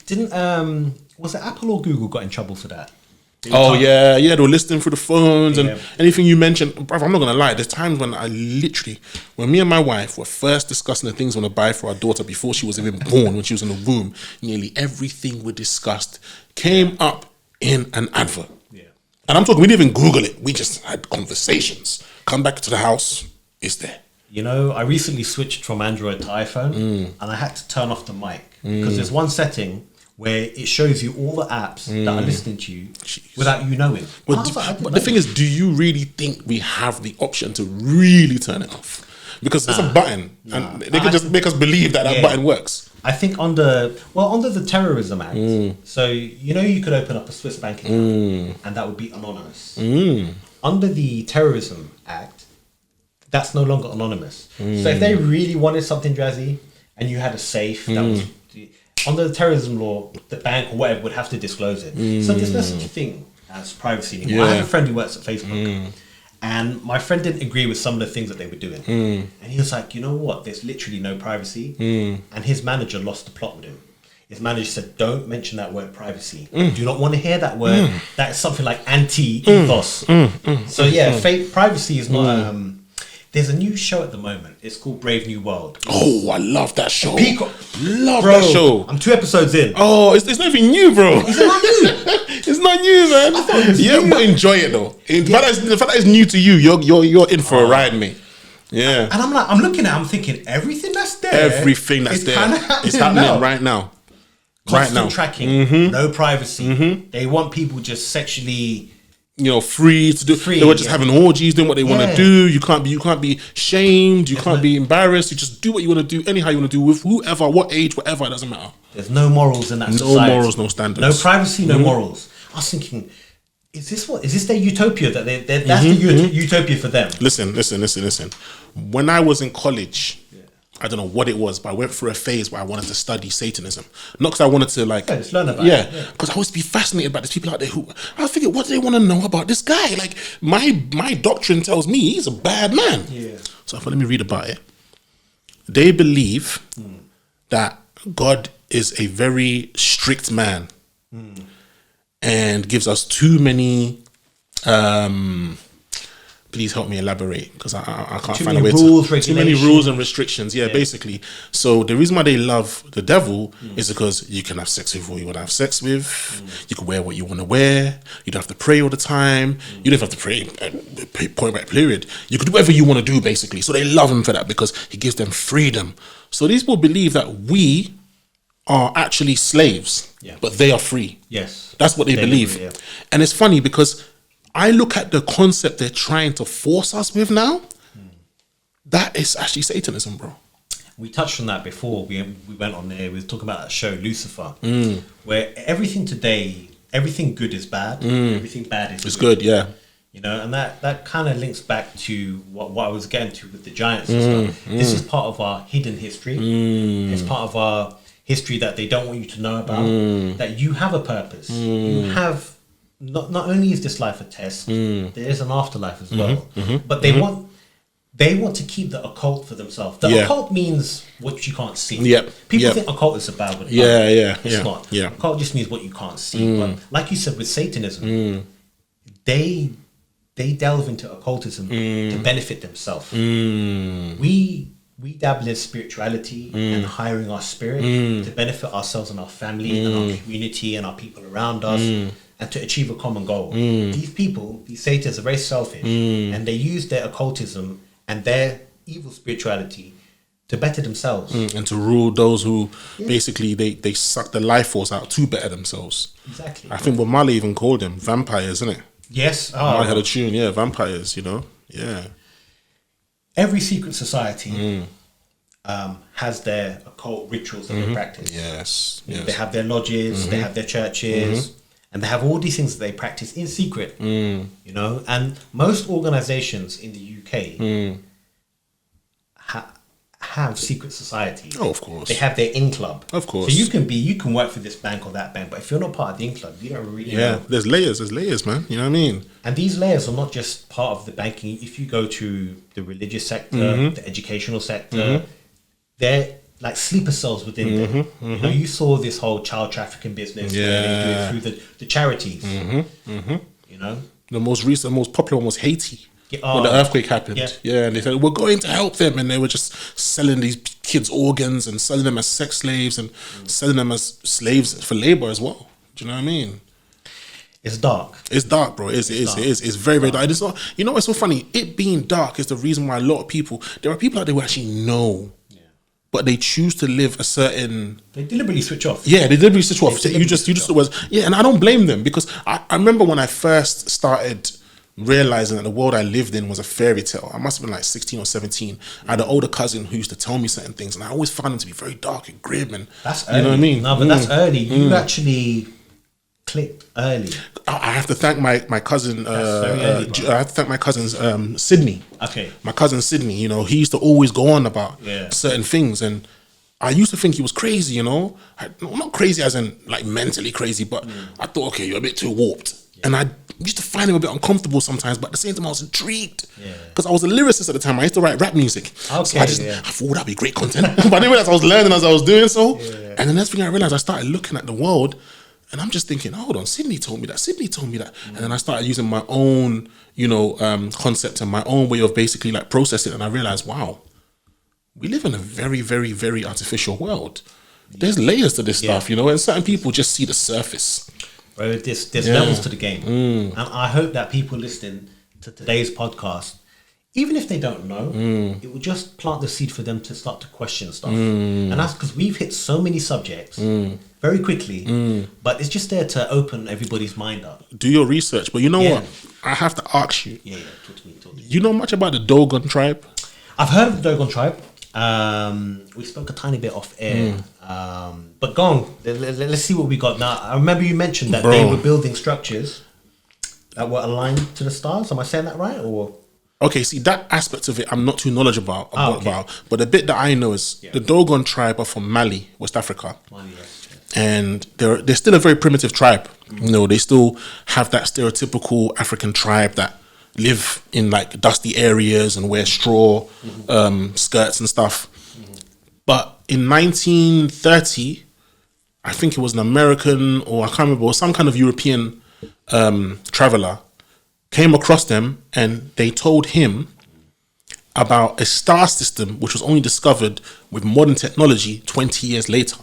Didn't was it Apple or Google got in trouble for that? They were listening through the phones and anything you mentioned. Brother, I'm not gonna lie. There's times when when me and my wife were first discussing the things we want to buy for our daughter before she was even born, when she was in the womb, nearly everything we discussed came up in an advert. Yeah, and I'm talking, we didn't even Google it. We just had conversations. Come back to the house, it's there. I recently switched from Android to iPhone, and I had to turn off the mic because there's one setting where it shows you all the apps that are listening to you without you knowing. But the thing is, do you really think we have the option to really turn it off? Because it's a button, and they can just make us believe that button works. I think under the Terrorism Act, so you could open up a Swiss bank account, and that would be anonymous. Under the Terrorism Act, that's no longer anonymous. So if they really wanted something, Drazzy, and you had a safe that was under the terrorism law, the bank or whatever would have to disclose it. So there's no such thing as privacy anymore. I have a friend who works at Facebook, and my friend didn't agree with some of the things that they were doing, and he was like, you know what? There's literally no privacy, and his manager lost the plot with him. his manager said, "Don't mention that word privacy. Do not want to hear that word. That's something like anti-ethos." So yeah, fake privacy is not. There's a new show at the moment. It's called Brave New World. Oh, I love that show. Peacock. Love Bro, that show. I'm 2 episodes in. Oh, it's not even new, bro. Is it not new? It's not new, man. I thought it was yeah, new. but enjoy it though. The fact that it's new to you, you're in for a ride, mate. Yeah. And I'm looking at it, I'm thinking, everything that's there. Everything that's is there. kinda It's happening right now. Constant tracking, no privacy. They want people just sexually, free to do. They were just having orgies, doing what they want to do. You can't be shamed. You can't be embarrassed. You just do what you want to do, anyhow you want to do, with whoever, what age, whatever. It doesn't matter. There's no morals in that No society. morals, no standards. No privacy, no morals. I was thinking, is this their utopia? That's the utopia for them. Listen. When I was in college, I don't know what it was, but I went through a phase where I wanted to study Satanism. Not because I wanted to just learn about it. Because I always be fascinated by these people out there who I was thinking, what do they want to know about this guy? Like my doctrine tells me he's a bad man. Yeah. So I thought, let me read about it. They believe that God is a very strict man and gives us too many. Please help me elaborate, because I can't find a way too many rules and restrictions. Yeah, basically. So the reason why they love the devil is because you can have sex with who you want to have sex with. You can wear what you want to wear. You don't have to pray all the time. You don't have to pray point blank period. You can do whatever you want to do, basically. So they love him for that because he gives them freedom. So these people believe that we are actually slaves, but they are free. Yes, that's what they believe. And it's funny because I look at the concept they're trying to force us with now. That is actually Satanism, bro. We touched on that before. We went on there. We were talking about that show Lucifer, where everything today, everything good is bad, everything bad is good. Yeah, and that kind of links back to what I was getting to with the giants and stuff. This is part of our hidden history. It's part of our history that they don't want you to know about. That you have a purpose. You have. Not only is this life a test, there is an afterlife as well. But they want to keep the occult for themselves. The occult means what you can't see. People think occult is a bad word. It's not. Occult just means what you can't see. But like you said with Satanism, they delve into occultism to benefit themselves. We dabble in spirituality and hiring our spirit to benefit ourselves and our family and our community and our people around us. And to achieve a common goal. These people, these Satans, are very selfish, and they use their occultism and their evil spirituality to better themselves and to rule those who basically they suck the life force out to better themselves. Exactly. I think what Marley even called them vampires, isn't it? Yes. I had a tune, vampires. Every secret society has their occult rituals that they practice. Yes. They have their lodges, they have their churches. And they have all these things that they practice in secret, And most organisations in the UK have secret societies. Oh, of course. They have their in club. Of course. So you can work for this bank or that bank, but if you're not part of the in club, you don't really know. There's layers, man. You know what I mean? And these layers are not just part of the banking. If you go to the religious sector, the educational sector, they're like sleeper cells within them. You saw this whole child trafficking business where they do it through the charities. The most recent, most popular one was Haiti. When the earthquake happened, and they said we're going to help them, and they were just selling these kids organs and selling them as sex slaves and selling them as slaves for labor as well. Do you know what I mean? It's dark. It's dark, bro. It is. It's very, very dark. It's not. You know what's so funny? It being dark is the reason why a lot of people. There are people out there who actually know. But they choose to live a certain. They deliberately switch off. Yeah, they deliberately switch off. You just was and I don't blame them because I remember when I first started realizing that the world I lived in was a fairy tale. I must have been like 16 or 17. I had an older cousin who used to tell me certain things, and I always found them to be very dark and grim. And that's early. You know what I mean? No, but that's early. You actually clicked early. I have to thank my cousin. I have to thank my cousin Sydney. Okay. My cousin Sydney. He used to always go on about certain things, and I used to think he was crazy. Not crazy as in like mentally crazy, but I thought, okay, you're a bit too warped. And I used to find him a bit uncomfortable sometimes, but at the same time I was intrigued. Because I was a lyricist at the time. I used to write rap music. Okay, so I thought that'd be great content. But I didn't realize I was learning as I was doing so. And the next thing I realized, I started looking at the world and I'm just thinking, hold on, Sydney told me that. And then I started using my own, concept and my own way of basically like processing it. And I realized, wow, we live in a very, very, very artificial world. There's layers to this stuff, and certain people just see the surface. Bro, there's levels to the game. And I hope that people listening to today's podcast, even if they don't know, it will just plant the seed for them to start to question stuff. And that's because we've hit so many subjects very quickly, but it's just there to open everybody's mind up. Do your research. But you know what? I have to ask you. Talk to me. You know much about the Dogon tribe? I've heard of the Dogon tribe. We spoke a tiny bit off air. But go on, let's see what we got now. I remember you mentioned that they were building structures that were aligned to the stars. Am I saying that right? Or okay, see that aspect of it I'm not too knowledgeable about. But the bit that I know is the Dogon tribe are from Mali, West Africa. And they're still a very primitive tribe. They still have that stereotypical African tribe that live in like dusty areas and wear straw skirts and stuff. But in 1930, I think it was an American, or I can't remember, or some kind of European traveler came across them, and they told him about a star system which was only discovered with modern technology 20 years later.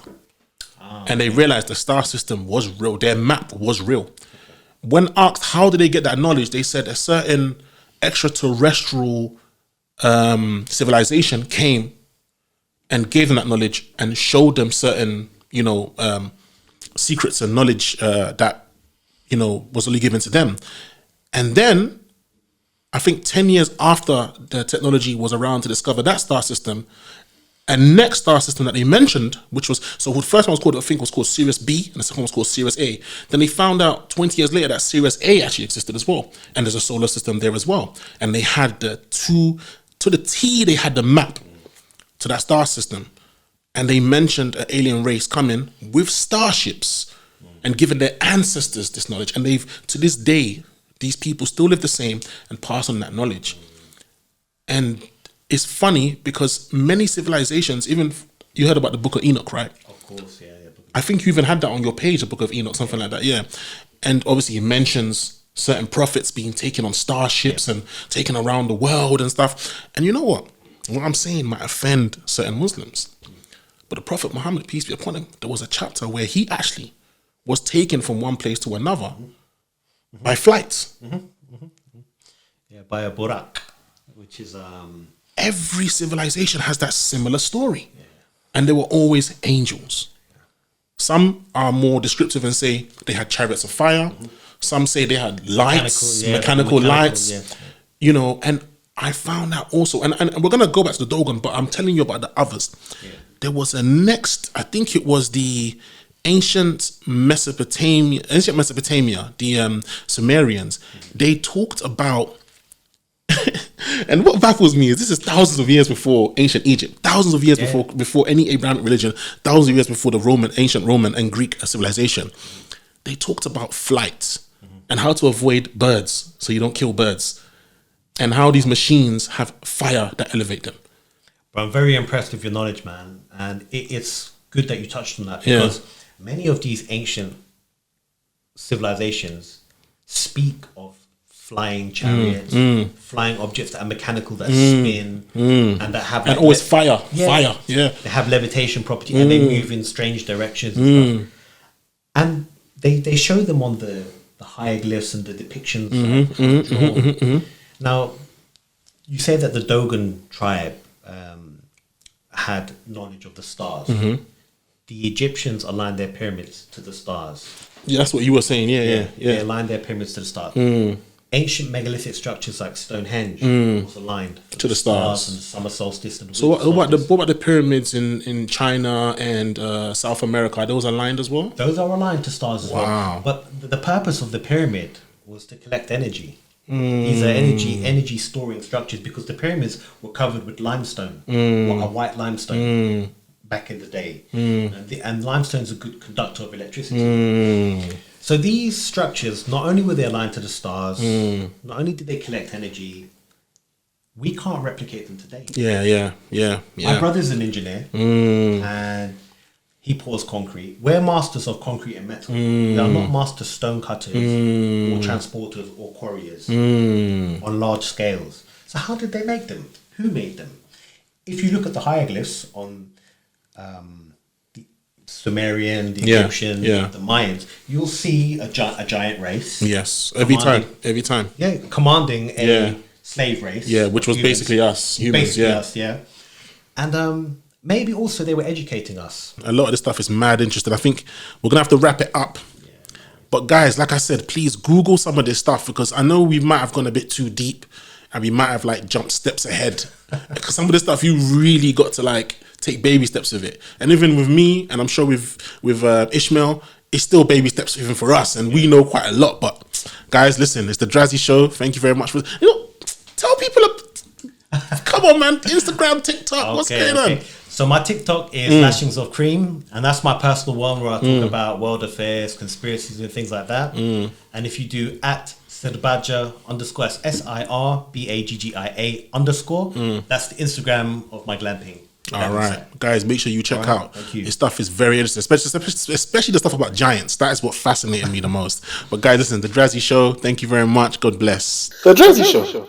And they realized the star system was real. Their map was real. When asked how did they get that knowledge, they said a certain extraterrestrial civilization came and gave them that knowledge and showed them certain, secrets and knowledge that, was only given to them. And then, I think 10 years after the technology was around to discover that star system, a next star system that they mentioned, which was, so the first one was called, I think was called Sirius B, and the second one was called Sirius A. Then they found out 20 years later that Sirius A actually existed as well. And there's a solar system there as well. And they had to the T, they had the map to that star system. And they mentioned an alien race coming with starships and giving their ancestors this knowledge. And they've, to this day, these people still live the same and pass on that knowledge. And it's funny because many civilizations, even you heard about the Book of Enoch, right? Of course, yeah. I think you even had that on your page, the Book of Enoch, something like that, yeah. And obviously it mentions certain prophets being taken on starships and taken around the world and stuff. And you know what? What I'm saying might offend certain Muslims. But the Prophet Muhammad, peace be upon him, there was a chapter where he actually was taken from one place to another by flights. Yeah, by a burak, which is every civilization has that similar story. And they were always angels. Some are more descriptive and say they had chariots of fire. Some say they had lights, mechanical lights, and I found out also, and we're going to go back to the Dogon, but I'm telling you about the others. There was a next, I think it was the ancient Mesopotamia, the Sumerians. They talked about, and what baffles me is this is thousands of years before ancient Egypt, thousands of years before any Abrahamic religion, thousands of years before the ancient Roman and Greek civilization. They talked about flight and how to avoid birds so you don't kill birds, and how these machines have fire that elevate them. But I'm very impressed with your knowledge, man, and it's good that you touched on that, because many of these ancient civilizations speak of flying chariots, flying objects that are mechanical, that spin, and that have always fire. They have levitation property, and they move in strange directions and stuff. And they show them on the hieroglyphs and the depictions. Now, you say that the Dogon tribe had knowledge of the stars. The Egyptians aligned their pyramids to the stars. Yeah, that's what you were saying. They aligned their pyramids to the stars. Ancient megalithic structures like Stonehenge was aligned to the stars and the summer solstice. And so what about the pyramids in China and South America? Are those aligned as well? Those are aligned to stars as well. But the purpose of the pyramid was to collect energy. These are energy storing structures, because the pyramids were covered with limestone, a white limestone back in the day. And limestone is a good conductor of electricity. So these structures, not only were they aligned to the stars, not only did they collect energy, we can't replicate them today. Yeah. My brother's an engineer, and he pours concrete. We're masters of concrete and metal. We are not master stone cutters or transporters or quarriers on large scales. So how did they make them? Who made them? If you look at the hieroglyphs on the Sumerian, the Egyptian, the Mayans, you'll see a giant race. Yes, every time. Yeah, commanding a slave race. Yeah, which was humans. basically us, humans. Basically us, yeah. And maybe also they were educating us. A lot of this stuff is mad interesting. I think we're going to have to wrap it up. But guys, like I said, please Google some of this stuff, because I know we might have gone a bit too deep and we might have like jumped steps ahead. Because some of this stuff you really got to like take baby steps with it. And even with me, and I'm sure with Ishmael, it's still baby steps even for us. And we know quite a lot. But guys, listen, it's the Drazzy Show. Thank you very much for, tell people, come on man, Instagram, TikTok, what's going on? So my TikTok is Lashings of Cream, and that's my personal one where I talk about world affairs, conspiracies and things like that. And if you do at Sirbadja _ SIRBAGGIA _ that's the Instagram of my glamping. All right, guys, make sure you check out. Thank you. This stuff is very interesting, especially the stuff about giants. That is what fascinated me the most. But guys, listen, the Drazzy Show. Thank you very much. God bless. The Drazzy Show.